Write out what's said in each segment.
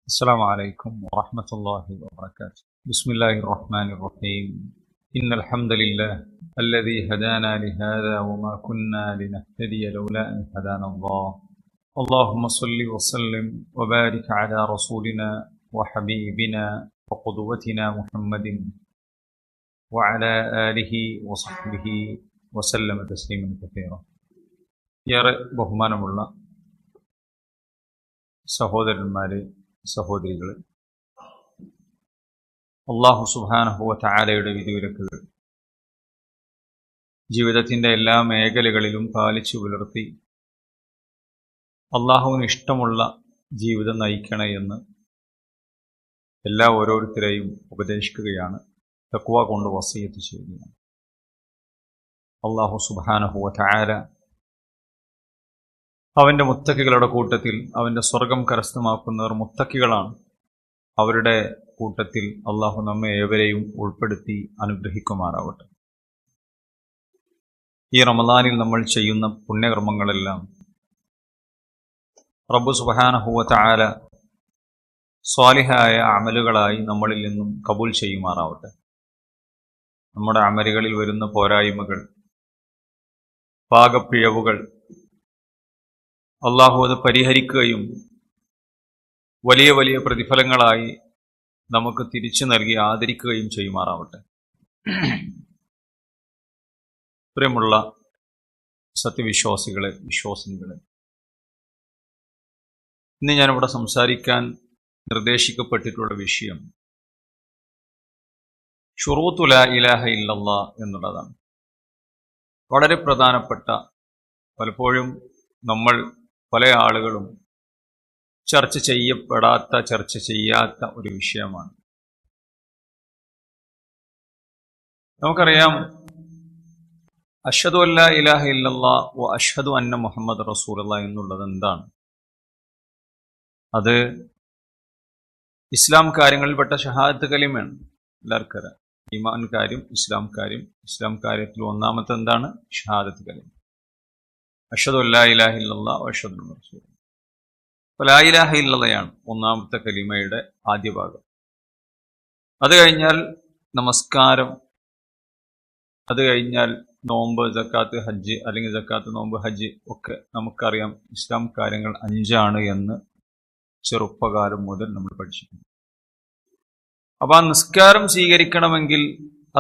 السلام عليكم ورحمة الله وبركاته. بسم الله الرحمن الرحيم. إن الحمد لله الذي هدانا لهذا وما كنا لنهتدي لولا أن هدانا الله. اللهم صل وسلم وبارك على رسولنا وحبيبنا وقدوتنا محمد وعلى آله وصحبه وسلم تسليما كثيرا. ഏറെ ബഹുമാനമുള്ള സഹോദരന്മാരെ, സഹോദരികളെ, അല്ലാഹു സുബ്ഹാനഹു വ തആലയുടെ വിധിവിലക്കുകൾ ജീവിതത്തിൻ്റെ എല്ലാ മേഖലകളിലും പാലിച്ചു പുലർത്തി അല്ലാഹുവിന് ഇഷ്ടമുള്ള ജീവിതം നയിക്കണേ എന്ന് എല്ലാ ഓരോരുത്തരെയും ഉപദേശിക്കുകയാണ്, തഖ്വ കൊണ്ട് വസിയത്ത് ചെയ്യുകയാണ്. അല്ലാഹു സുബ്ഹാനഹു വ തആല അവൻ്റെ മുത്തക്കികളുടെ കൂട്ടത്തിൽ അവൻ്റെ സ്വർഗം കരസ്ഥമാക്കുന്നവർ മുത്തക്കികളാണ്. അവരുടെ കൂട്ടത്തിൽ അള്ളാഹു നമ്മെ ഏവരെയും ഉൾപ്പെടുത്തി അനുഗ്രഹിക്കുമാറാവട്ടെ. ഈ റമദാനിൽ നമ്മൾ ചെയ്യുന്ന പുണ്യകർമ്മങ്ങളെല്ലാം റബ്ബ് സുബ്ഹാനഹു വ തആല സ്വാലിഹായ അമലുകളായി നമ്മളിൽ നിന്നും കബൂൽ ചെയ്യുമാറാവട്ടെ. നമ്മുടെ അമലുകളിൽ വരുന്ന പോരായ്മകൾ, പാകപ്പിഴവുകൾ അള്ളാഹു അത് പരിഹരിക്കുകയും വലിയ വലിയ പ്രതിഫലങ്ങളായി നമുക്ക് തിരിച്ചു നൽകി ആദരിക്കുകയും ചെയ്യുമാറാവട്ടെ. പ്രിയമുള്ള സത്യവിശ്വാസികളെ, വിശ്വാസിനികളെ, ഇന്ന് ഞാനിവിടെ സംസാരിക്കാൻ നിർദ്ദേശിക്കപ്പെട്ടിട്ടുള്ള വിഷയം ശുറൂത്തു ലാ ഇലാഹ ഇല്ലല്ലാഹ് എന്നുള്ളതാണ്. വളരെ പ്രധാനപ്പെട്ട, പലപ്പോഴും നമ്മൾ പല ആളുകളും ചർച്ച ചെയ്യാത്ത ഒരു വിഷയമാണ്. നമുക്കറിയാം, അഷ്ഹദു അല്ലാ ഇലാഹ ഇല്ലല്ലാഹ് വ അഷ്ഹദു അന്ന മുഹമ്മദ് റസൂലുള്ളാഹ് എന്നുള്ളത് എന്താണ്? അത് ഇസ്ലാം കാര്യങ്ങളിൽപ്പെട്ട ഷഹാദത്ത് കലിമയാണ്. എല്ലാവർക്കും അറിയാം, ഈമാൻ കാര്യം, ഇസ്ലാം കാര്യത്തിൽ ഒന്നാമത്തെ എന്താണ്? ഷഹാദത്ത് കലിമ. അഷ്ഹദു അല്ലാ ഇലാഹ ഇല്ലല്ലാഹ് വ അഷ്ഹദു അന്ന റസൂലുള്ളാഹ്. അപ്പോൾ ലാ ഇലാഹ ഇല്ലല്ലയാണ് ഒന്നാമത്തെ കലിമയുടെ ആദ്യ ഭാഗം. അത് കഴിഞ്ഞാൽ നമസ്കാരം, അത് കഴിഞ്ഞാൽ നോമ്പ്, സക്കാത്ത്, ഹജ്ജ്, അല്ലെങ്കിൽ സക്കാത്ത്, നോമ്പ്, ഹജ്ജ് ഒക്കെ നമുക്കറിയാം. ഇസ്ലാം കാര്യങ്ങൾ 5 എന്ന് ചെറുപ്പകാലം മുതൽ നമ്മൾ പഠിച്ചിട്ടുണ്ട്. അപ്പോൾ ആ നിസ്കാരം സ്വീകരിക്കണമെങ്കിൽ,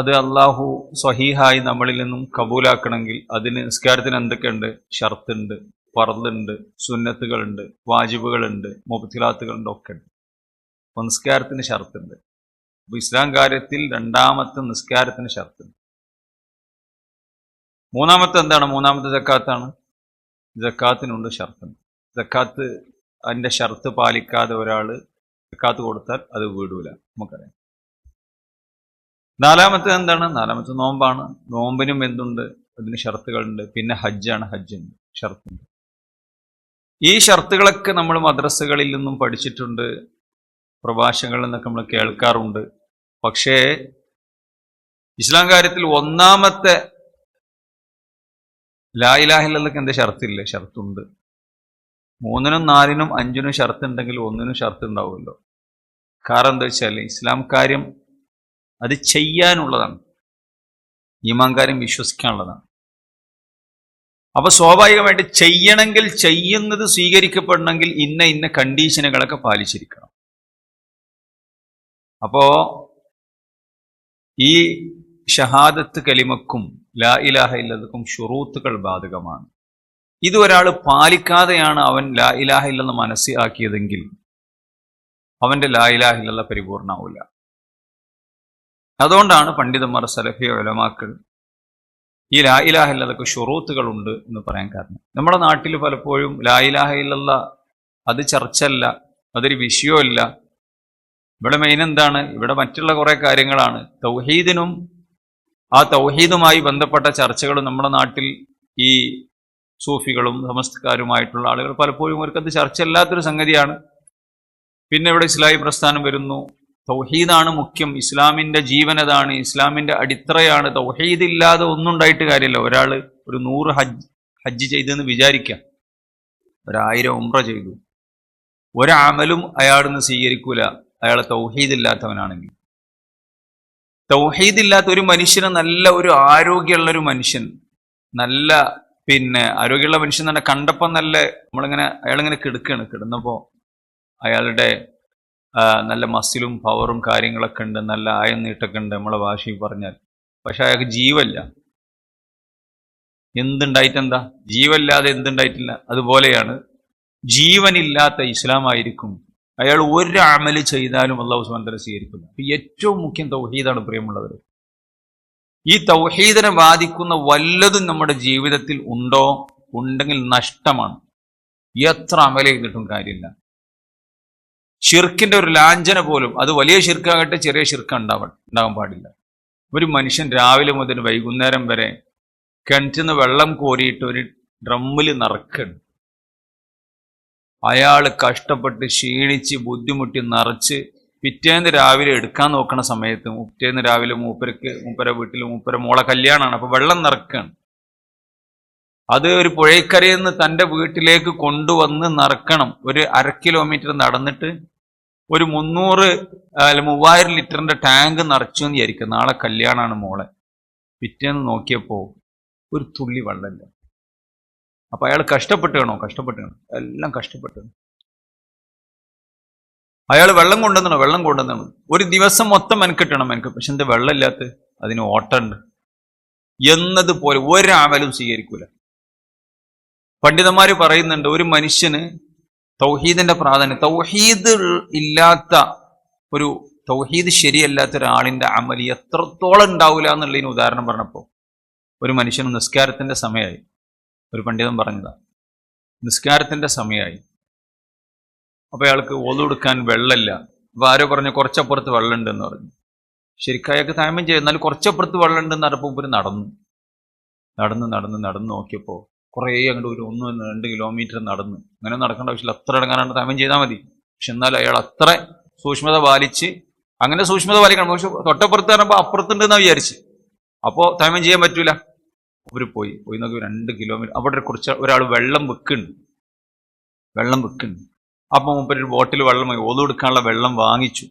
അത് അള്ളാഹു സ്വഹീഹായി നമ്മളിൽ നിന്നും കബൂലാക്കണമെങ്കിൽ അതിന് നിസ്കാരത്തിന് എന്തൊക്കെയുണ്ട്? ഷർത്തുണ്ട്, ഫർളുണ്ട്, സുന്നത്തുകളുണ്ട്, വാജിബുകളുണ്ട്, മുബ്തിലാത്തുകളുണ്ട്, ഒക്കെ ഉണ്ട്. അപ്പോൾ നിസ്കാരത്തിന് ഷർത്തുണ്ട്. അപ്പോൾ ഇസ്ലാം കാര്യത്തിൽ രണ്ടാമത്തെ നിസ്കാരത്തിന് ഷർത്തുണ്ട്. മൂന്നാമത്തെ എന്താണ്? മൂന്നാമത്തെ സക്കാത്താണ്. സക്കാത്തിനുണ്ട് ഷർത്തുണ്ട്. സക്കാത്ത്, അതിൻ്റെ ഷർത്ത് പാലിക്കാതെ ഒരാൾ സക്കാത്ത് കൊടുത്താൽ അത് വീടൂല, നമുക്കറിയാം. നാലാമത്തെ എന്താണ്? നാലാമത്തെ നോമ്പാണ്. നോമ്പിനും എന്തുണ്ട്? അതിന് ഷർത്തുകളുണ്ട്. പിന്നെ ഹജ്ജാണ്, ഹജ്ജുണ്ട്, ഷർത്തുണ്ട്. ഈ ഷർത്തുകളൊക്കെ നമ്മൾ മദ്രസകളിൽ നിന്നും പഠിച്ചിട്ടുണ്ട്, പ്രഭാഷണങ്ങളിൽ നിന്നൊക്കെ നമ്മൾ കേൾക്കാറുണ്ട്. പക്ഷേ ഇസ്ലാം കാര്യത്തിൽ ഒന്നാമത്തെ ലാ ഇലാഹ ഇല്ലല്ലാഹ്ക്ക് എന്താ ഷർത്തില്ലേ? ഷർത്തുണ്ട്. 3നും 4നും 5നും ഷർത്തുണ്ടെങ്കിൽ 1നും ഷർത്ത് ഉണ്ടാവുമല്ലോ. കാരണം എന്താ വെച്ചാൽ ഇസ്ലാം കാര്യം അത് ചെയ്യാനുള്ളതാണ്, ഈമാൻ കാര്യം വിശ്വസിക്കാനുള്ളതാണ്. അപ്പൊ സ്വാഭാവികമായിട്ട് ചെയ്യണമെങ്കിൽ, ചെയ്യുന്നത് സ്വീകരിക്കപ്പെടണമെങ്കിൽ ഇന്ന കണ്ടീഷനുകളൊക്കെ പാലിച്ചിരിക്കണം. അപ്പോ ഈ ഷഹാദത്ത് കലിമക്കും ലാ ഇലാഹ ഇല്ലല്ലാഹും ശുറൂത്തുകൾ ബാധകമാണ്. ഇത് ഒരാൾ പാലിക്കാതെയാണ് അവൻ ലാ ഇലാഹ ഇല്ലല്ലാഹ് മനസ്സിലാക്കിയതെങ്കിൽ അവന്റെ ലാ ഇലാഹ ഇല്ലല്ലാഹ് പരിപൂർണ്ണമാവില്ല. അതുകൊണ്ടാണ് പണ്ഡിതന്മാർ, സലഫി ഉലമാക്കൾ ഈ ലാ ഇലാഹ ഇല്ലല്ലാഹ്ക്ക് ശുറൂത്തുകളുണ്ട് എന്ന് പറയാൻ കാരണം. നമ്മുടെ നാട്ടിൽ പലപ്പോഴും ലാ ഇലാഹ ഇല്ലല്ലാഹ് അത് ചർച്ചയല്ല, അതൊരു വിഷയമല്ല. ഇവിടെ മെയിൻ എന്താണ്? ഇവിടെ മറ്റുള്ള കുറെ കാര്യങ്ങളാണ്. തൗഹീദിനും ആ തൗഹീദുമായി ബന്ധപ്പെട്ട ചർച്ചകളും നമ്മുടെ നാട്ടിൽ ഈ സൂഫികളും സമസ്തക്കാരുമായിട്ടുള്ള ആളുകൾ പലപ്പോഴും അവർക്കത് ചർച്ചയല്ലാത്തൊരു സംഗതിയാണ്. പിന്നെ ഇവിടെ ഇസ്ലാഹി പ്രസ്ഥാനം വരുന്നു. തൗഹീദാണ് മുഖ്യം, ഇസ്ലാമിന്റെ ജീവനതാണ്, ഇസ്ലാമിന്റെ അടിത്തറയാണ്. തൗഹീദ് ഇല്ലാതെ ഒന്നും ഉണ്ടായിട്ട് കാര്യമില്ല. ഒരാൾ ഒരു 100 ഹജ്ജ് ചെയ്തെന്ന് വിചാരിക്കാം, 1000 ഉംറ ചെയ്തു, ഒരമലും അയാളൊന്നും സ്വീകരിക്കൂല അയാൾ തൗഹീദില്ലാത്തവനാണെങ്കിൽ. തൗഹീദില്ലാത്ത ഒരു മനുഷ്യന് നല്ല ഒരു ആരോഗ്യമുള്ളൊരു മനുഷ്യൻ, നല്ല ആരോഗ്യമുള്ള മനുഷ്യൻ തന്നെ കണ്ടപ്പോൾ അയാളിങ്ങനെ കിടന്നപ്പോൾ അയാളുടെ നല്ല മസിലും പവറും കാര്യങ്ങളൊക്കെ ഉണ്ട്, നല്ല ആയം നീട്ടൊക്കെ ഉണ്ട് നമ്മളെ ഭാഷയിൽ പറഞ്ഞാൽ. പക്ഷെ അയാൾക്ക് ജീവല്ല. എന്തുണ്ടായിട്ടെന്താ? ജീവല്ലാതെ എന്തുണ്ടായിട്ടില്ല. അതുപോലെയാണ് ജീവനില്ലാത്ത ഇസ്ലാമായിരിക്കും അയാൾ ഒരു അമല് ചെയ്താലും അല്ലാഹു സുബ്ഹാനഹു വ തആല സ്വീകരിക്കുന്നു. ഏറ്റവും മുഖ്യം തൗഹീദാണ് പ്രിയമുള്ളവർ. ഈ തൗഹീദിനെ ബാധിക്കുന്ന വല്ലതും നമ്മുടെ ജീവിതത്തിൽ ഉണ്ടെങ്കിൽ നഷ്ടമാണ്. എത്ര അമല് ചെയ്തിട്ടും കാര്യമില്ല. ഷിർക്കിന്റെ ഒരു ലാഞ്ചന പോലും, അത് വലിയ ഷിർക്കാകട്ടെ ചെറിയ ഷിർക്ക് ഉണ്ടാകാൻ പാടില്ല. ഒരു മനുഷ്യൻ രാവിലെ മുതൽ വൈകുന്നേരം വരെ കിണറ്റിന്ന് വെള്ളം കോരിയിട്ട് ഒരു ഡ്രമ്മിൽ നിറക്കണം. അയാൾ കഷ്ടപ്പെട്ട് ക്ഷീണിച്ച് ബുദ്ധിമുട്ടി നിറച്ച് പിറ്റേന്ന് രാവിലെ എടുക്കാൻ നോക്കണ സമയത്ത് പിറ്റേന്ന് രാവിലെ മൂപ്പര വീട്ടിൽ മൂപ്പര മോളെ കല്യാണമാണ്. അപ്പൊ വെള്ളം നിറക്കാണ്. അത് ഒരു പുഴയ്ക്കരയിൽ നിന്ന് തൻ്റെ വീട്ടിലേക്ക് കൊണ്ടുവന്ന് നിറക്കണം. ഒരു 1/2 കിലോമീറ്റർ നടന്നിട്ട് ഒരു 3000 ലിറ്ററിന്റെ ടാങ്ക് നിറച്ചു എന്ന് വിചാരിക്കും. നാളെ കല്യാണമാണ് മോളെ. പിറ്റേന്ന് നോക്കിയപ്പോ ഒരു തുള്ളി വെള്ളമില്ല. അപ്പൊ അയാൾ കഷ്ടപ്പെട്ട് എല്ലാം കഷ്ടപ്പെട്ടു. അയാൾ വെള്ളം കൊണ്ടുവന്നു ഒരു ദിവസം മൊത്തം മെനക്കെട്ടണം. പക്ഷെ എന്താ വെള്ളമില്ലാത്ത? അതിന് ഓട്ടമുണ്ട് എന്നതുപോലെ ഒരാമലും സ്വീകരിക്കൂല. പണ്ഡിതന്മാര് പറയുന്നുണ്ട്, ഒരു മനുഷ്യന് തൗഹീദിന്റെ പ്രാധാന്യം, തൗഹീദ് ശരിയല്ലാത്ത ഒരാളിന്റെ അമൽ എത്രത്തോളം ഉണ്ടാവില്ല എന്നുള്ളതിന് ഉദാഹരണം പറഞ്ഞപ്പോ, ഒരു മനുഷ്യന് നിസ്കാരത്തിന്റെ സമയമായി. ഒരു പണ്ഡിതൻ പറഞ്ഞതാ, നിസ്കാരത്തിന്റെ സമയമായി. അപ്പൊ അയാൾക്ക് ഒളു എടുക്കാൻ വെള്ളമില്ല. അപ്പൊ ആരോ പറഞ്ഞു കുറച്ചപ്പുറത്ത് വെള്ളമുണ്ട് എന്ന് പറഞ്ഞു. ശരിക്കും അയാൾക്ക് താമം ചെയ്യും. എന്നാലും കുറച്ചപ്പുറത്ത് വെള്ളമുണ്ടെന്ന് പറഞ്ഞപ്പോൾ ഇവര് നടന്ന് നോക്കിയപ്പോ കുറേ അങ്ങോട്ട് ഒരു 1-2 കിലോമീറ്റർ നടന്ന്. അങ്ങനെ നടക്കേണ്ട ആവശ്യമില്ല, അത്ര ഇടങ്ങാനാണ് താമം ചെയ്താൽ മതി. പക്ഷെ എന്നാൽ അയാൾ അത്ര സൂക്ഷ്മത പാലിച്ച്, അങ്ങനെ സൂക്ഷ്മത പാലിക്കണം. പക്ഷെ തൊട്ടപ്പുറത്ത് പറഞ്ഞപ്പോൾ അപ്പുറത്തുണ്ടെന്നാ വിചാരിച്ച്. അപ്പോ താമം ചെയ്യാൻ പറ്റൂല. അവര് പോയി നോക്കി 2 കിലോമീറ്റർ. അവിടെ ഒരാൾ വെള്ളം വെക്കുന്നുണ്ട്. അപ്പൊ മുമ്പ് ഒരു ബോട്ടിൽ വെള്ളം ഒതു എടുക്കാനുള്ള വെള്ളം വാങ്ങിച്ചു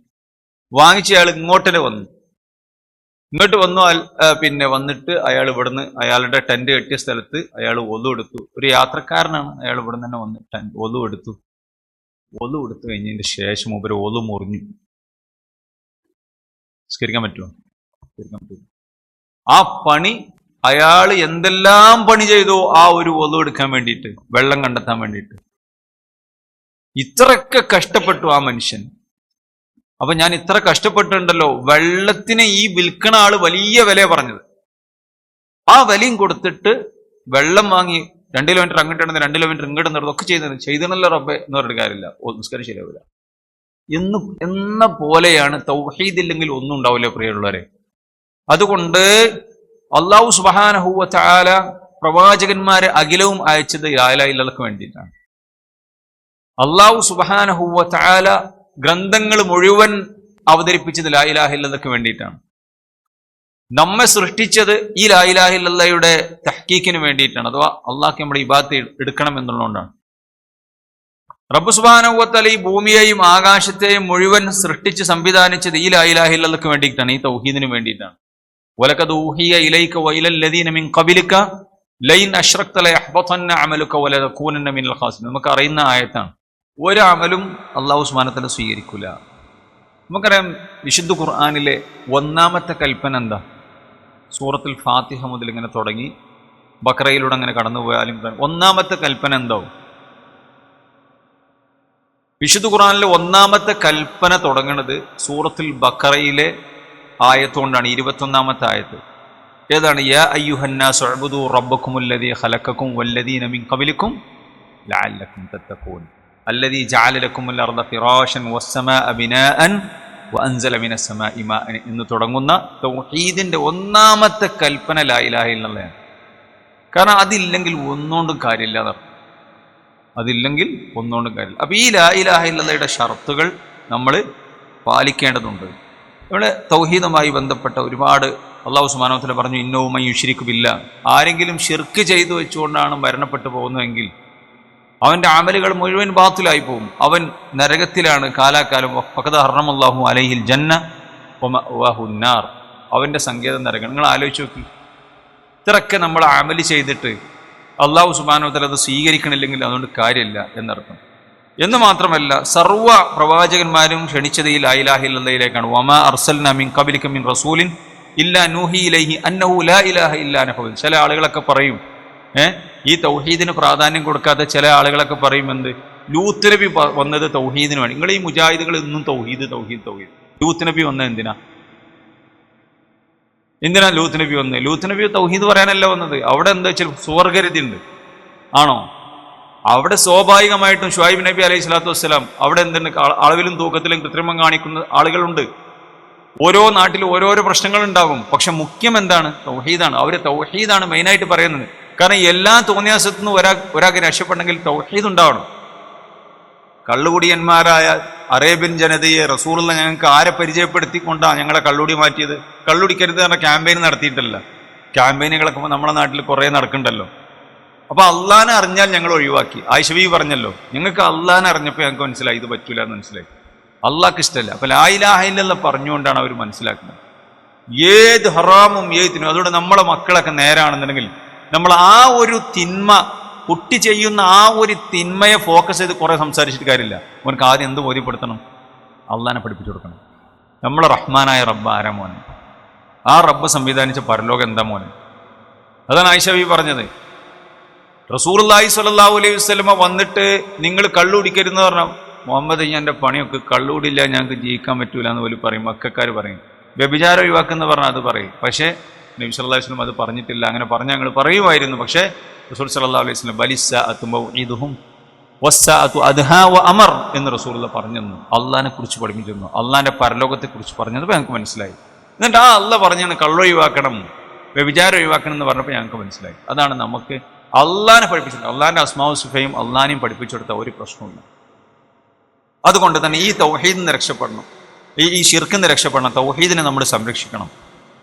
അയാൾ ഇങ്ങോട്ട് വന്നു. വന്നിട്ട് അയാൾ ഇവിടുന്ന് അയാളുടെ ടെന്റ് കെട്ടിയ സ്ഥലത്ത് അയാൾ ഒതു എടുത്തു. ഒരു യാത്രക്കാരനാണ്. അയാൾ ഇവിടെ തന്നെ വന്ന് ഒതു എടുത്തു കഴിഞ്ഞതിന് ശേഷം മുമ്പ് ഒതു മുറിഞ്ഞു. സ്കരിക്കാൻ പറ്റുമോ? ആ പണി അയാൾ എന്തെല്ലാം പണി ചെയ്തോ ആ ഒരു ഒതു എടുക്കാൻ വേണ്ടിയിട്ട്, വെള്ളം കണ്ടെത്താൻ വേണ്ടിയിട്ട് ഇത്രയൊക്കെ കഷ്ടപ്പെട്ടു ആ മനുഷ്യൻ. അപ്പൊ ഞാൻ ഇത്ര കഷ്ടപ്പെട്ടിട്ടുണ്ടല്ലോ, വെള്ളത്തിന് ഈ വിൽക്കണ ആള് വലിയ വില പറഞ്ഞത്. ആ വിലയും കൊടുത്തിട്ട് വെള്ളം വാങ്ങി 2 കിലോമീറ്റർ അങ്ങോട്ട് 2 കിലോമീറ്റർ ഇങ്ങോട്ട് നടന്നൊക്കെ ചെയ്തണല്ലോ റബ്ബെ എന്ന് പറഞ്ഞിട്ട് കാര്യമില്ല. നിസ്കാരം ശരിയാവില്ല എന്ന പോലെയാണ്. തൗഹീദ് ഇല്ലെങ്കിൽ ഒന്നും ഉണ്ടാവില്ല പ്രിയമുള്ളവരെ. അതുകൊണ്ട് അല്ലാഹു സുബ്ഹാനഹു വ തആല പ്രവാചകന്മാരെ അഖിലവും അയച്ചത് ലാ ഇലാഹ ഇല്ലല്ലാഹ്ക്ക് വേണ്ടിയിട്ടാണ്. അല്ലാഹു സുബ്ഹാനഹു വ തആല ഗ്രന്ഥങ്ങൾ മുഴുവൻ അവതരിപ്പിച്ചത് ലാ ഇലാഹ ഇല്ലല്ലാഹ്ക്ക് വേണ്ടിയിട്ടാണ്. നമ്മെ സൃഷ്ടിച്ചത് ഈ ലാ ഇലാഹ ഇല്ലല്ലാഹയുടെ തഹ്ഖീഖിന് വേണ്ടിയിട്ടാണ്. അഥവാ അള്ളാഹ്ക്ക് നമ്മുടെ ഇബാദത്ത് എടുക്കണം എന്നുള്ളതുകൊണ്ടാണ്. റബ്ബ് സുബ്ഹാനഹു വ തആല ഈ ഭൂമിയെയും ആകാശത്തെയും മുഴുവൻ സൃഷ്ടിച്ച് സംവിധാനിച്ചത് ഈ ലാ ഇലാഹ ഇല്ലല്ലാഹ്ക്ക് വേണ്ടിയിട്ടാണ്, ഈ തൗഹീദിന് വേണ്ടിയിട്ടാണ്. വലഖദ് ഊഹിയ ഇലൈക വഇലൽ ലദീന മിൻ ഖബലിക ലൈൻ അശ്റക്ത ലയഹ്ബതന്ന അമലുക വലതകൂനന്ന മിനൽ ഖാസിരീൻ. നമുക്ക് അറിയുന്ന ആയത്താണ്. ഒരു അമലും അല്ലാഹു സുബ്ഹാനഹു വ തആല സ്വീകരിക്കില്ല. നമുക്കറിയാം, വിശുദ്ധ ഖുർആനിലെ 1ാമത്തെ കൽപ്പന എന്താ? സൂറത്തുൽ ഫാത്തിഹ മുതൽ ഇങ്ങനെ തുടങ്ങി ബഖറയിലൂടെ അങ്ങനെ കടന്നുപോയാലും 1ാമത്തെ കൽപ്പന എന്താവും? വിശുദ്ധ ഖുർആനിലെ 1ാമത്തെ കൽപ്പന തുടങ്ങുന്നത് സൂറത്തുൽ ബഖറയിലെ ആയത്തുകൊണ്ടാണ്. 21ാമത്തെ ആയത്ത് ഏതാണ്? യാ അയ്യുഹന്നാസു ഉഅ്ബുദൂ റബ്ബക്കുമുല്ലദീ ഖലഖക്കും വല്ലദീന മിൻ ഖബലിക്കും ലഅല്ലക്കും തത്തഖൂൻ അല്ലദീ ജഅല ലക്കുമുൽ അർദ ഫിറാശൻ വസ്സമാഅ ബിനാഅൻ വഅൻസല മിനസ് സമാഇ മാഅൻ എന്ന് തുടങ്ങുന്ന തൗഹീദിന്റെ 1ാമത്തെ കൽപ്പന ലാ ഇലാഹ ഇല്ലല്ലാഹ്. കാരണം അതില്ലെങ്കിൽ ഒന്നുകൊണ്ടും കാര്യമില്ല. അപ്പൊ ഈ ലാ ഇലാഹ ഇല്ലല്ലാഹയുടെ ഷർത്തുകൾ നമ്മൾ പാലിക്കേണ്ടതുണ്ട്. ഇവിടെ തൗഹീദുമായി ബന്ധപ്പെട്ട ഒരുപാട് അല്ലാഹു സുബ്ഹാനഹു വ തആല പറഞ്ഞു, ഇന്നഹു മൻ യുശ്രികു ബില്ലാഹ്. ആരെങ്കിലും ഷിർക്ക് ചെയ്തു വെച്ചുകൊണ്ടാണ് മരണപ്പെട്ടു പോകുന്നതെങ്കിൽ അവന്റെ അമലുകൾ മുഴുവൻ ബാത്തിലായി പോകും. അവൻ നരകത്തിലാണ് കാലാകാലം. ഫഖദ് ഹറമല്ലാഹു അലൈഹിൽ ജന്ന വമഅവാഹു നാർ. അവന്റെ സങ്കേതം നരകം. നിങ്ങൾ ആലോചിച്ച് നോക്കി, ഇത്രയൊക്കെ നമ്മൾ അമല് ചെയ്തിട്ട് അള്ളാഹു സുബ്ഹാനഹു വ തആല അത് സ്വീകരിക്കണില്ലെങ്കിൽ അതുകൊണ്ട് കാര്യമില്ല എന്നർത്ഥം. എന്ന് മാത്രമല്ല, സർവ്വ പ്രവാചകന്മാരും ക്ഷണിച്ചത് ഈ ലാ ഇലാഹ ഇല്ലല്ലാഹിലേക്കാണ്. വമാ അർസൽനാ മിൻ ഖബ്ലിക മിൻ റസൂലിൻ ഇല്ലാ നൂഹി ഇലൈഹി അന്നഹു ലാ ഇലാഹ ഇല്ലാ അന ഫഅബ്ദുൻ. ചില ആളുകളൊക്കെ പറയും, ഈ തൗഹീദിന് പ്രാധാന്യം കൊടുക്കാത്ത ചില ആളുകളൊക്കെ പറയും, എന്ത്, ലൂത്ത് നബി വന്നത് തൗഹീദിന് വേണ്ടി. നിങ്ങൾ ഈ മുജാഹിദുകൾ ഇന്നും തൗഹീദ് തൗഹീദ് തൗഹീദ്. ലൂത്ത് നബി വന്നത് എന്തിനാ ലൂത്ത് നബി വന്നത്? ലൂത്ത് നബി തൗഹീദ് പറയാനല്ല വന്നത്. അവിടെ എന്താ വെച്ചാൽ സ്വർഗരതി ഉണ്ട്, ആണോ? അവിടെ സ്വാഭാവികമായിട്ടും ഷുഐബ് നബി അലൈഹി സ്വലാത്തു വസ്സലാം അവിടെ എന്തുണ്ട്, അളവിലും തൂക്കത്തിലും കൃത്രിമം കാണിക്കുന്ന ആളുകളുണ്ട്. ഓരോ നാട്ടിലും ഓരോരോ പ്രശ്നങ്ങളുണ്ടാകും. പക്ഷെ മുഖ്യം എന്താണ്? തൗഹീദാണ്. അവർ തൗഹീദാണ് മെയിനായിട്ട് പറയുന്നത്. കാരണം എല്ലാ തോന്നിയാസത്തു നിന്നും ഒരാൾക്ക് രക്ഷപ്പെടണമെങ്കിൽ തൗഹീദ് ഉണ്ടാവണം. കള്ളുകുടിയന്മാരായ അറേബ്യൻ ജനതയെ റസൂലുള്ള ഞങ്ങൾക്ക് ആരെ പരിചയപ്പെടുത്തിക്കൊണ്ടാണ് ഞങ്ങളെ കള്ളുടി മാറ്റിയത്? കള്ളുടിക്കരുത് പറഞ്ഞ ക്യാമ്പയിൻ നടത്തിയിട്ടല്ല. ക്യാമ്പയിനുകളൊക്കെ നമ്മളെ നാട്ടിൽ കുറേ നടക്കുന്നുണ്ടല്ലോ. അപ്പൊ അള്ളാനെ അറിഞ്ഞാൽ ഞങ്ങൾ ഒഴിവാക്കി. ആയിഷ ബീവി പറഞ്ഞല്ലോ, ഞങ്ങൾക്ക് അള്ളാനെ അറിഞ്ഞപ്പോൾ ഞങ്ങൾക്ക് മനസ്സിലായി ഇത് പറ്റൂല എന്ന് മനസ്സിലായി. അള്ളാഹ്ക്ക് ഇഷ്ടമല്ല. അപ്പൊ ലാ ഇലാഹ ഇല്ലല്ലാഹ് പറഞ്ഞുകൊണ്ടാണ് അവർ മനസ്സിലാക്കുന്നത്. ഏത് ഹറാമും ഏതിനും. അതുകൊണ്ട് നമ്മളെ മക്കളൊക്കെ നേരാണെന്നുണ്ടെങ്കിൽ നമ്മൾ ആ ഒരു തിന്മ, കുട്ടി ചെയ്യുന്ന ആ ഒരു തിന്മയെ ഫോക്കസ് ചെയ്ത് കുറെ സംസാരിച്ചിട്ട് കാര്യമില്ല. അവനക്ക് ആദ്യം എന്ത് ബോധ്യപ്പെടുത്തണം? അള്ളാനെ പഠിപ്പിച്ചു കൊടുക്കണം. നമ്മളെ റഹ്മാനായ റബ്ബ് ആരാ മോനെ? ആ റബ്ബ് സംവിധാനിച്ച പരലോകം എന്താ മോനെ? അതാണ് ആയിഷ ബീവി പറഞ്ഞത്. റസൂലുള്ളാഹി സ്വല്ലല്ലാഹു അലൈഹി വസല്ലമ വന്നിട്ട് നിങ്ങൾ കള്ളുടിക്കരുതെന്ന് പറഞ്ഞാൽ, മുഹമ്മദ് എൻ്റെ പണിയൊക്കെ കള്ളുകൂടില്ല, ഞങ്ങൾക്ക് ജീവിക്കാൻ പറ്റൂല എന്ന് പോലും പറയും. മക്കക്കാർ പറയും. വ്യഭിചാരം ഒഴിവാക്കുന്ന പറഞ്ഞാൽ അത് പറയും. പക്ഷേ നബി സല്ലല്ലാഹു അലൈഹി വസല്ലം അത് പറഞ്ഞിട്ടില്ല. അങ്ങനെ പറഞ്ഞ് ഞങ്ങൾ പറയുമായിരുന്നു. പക്ഷേ റസൂൽ സല്ലല്ലാഹു അലൈഹി വസല്ലം ബലിസ്സഅതു മൗഇദുഹും വസ്സഅതു അദ്ഹാ വഅമർ എന്ന് റസൂലുള്ള പറഞ്ഞു. അള്ളാഹിനെ കുറിച്ച് പഠിപ്പിച്ചിരുന്നു. അള്ളാഹിന്റെ പരലോകത്തെ കുറിച്ച് പറഞ്ഞത് ഞങ്ങൾക്ക് മനസ്സിലായി. എന്നിട്ട് ആ അള്ളാഹ് പറഞ്ഞാണ് കള്ളൊഴിവാക്കണം, വ്യഭിചാരം ഒഴിവാക്കണം എന്ന് പറഞ്ഞപ്പോൾ ഞങ്ങൾക്ക് മനസ്സിലായി. അതാണ് നമുക്ക് അള്ളാഹിനെ പഠിപ്പിച്ചിട്ടുണ്ട്. അള്ളാഹിന്റെ അസ്മാഉ സിഫയും അള്ളാഹിനെയും പഠിപ്പിച്ചെടുത്ത ഒരു പ്രശ്നമില്ല. അതുകൊണ്ട് തന്നെ ഈ തൗഹീദിൽ നിന്ന് രക്ഷപ്പെടണം, ഈ ശിർക്കിൽ നിന്ന് രക്ഷപ്പെടണം. തൗഹീദിനെ നമ്മൾ സംരക്ഷിക്കണം.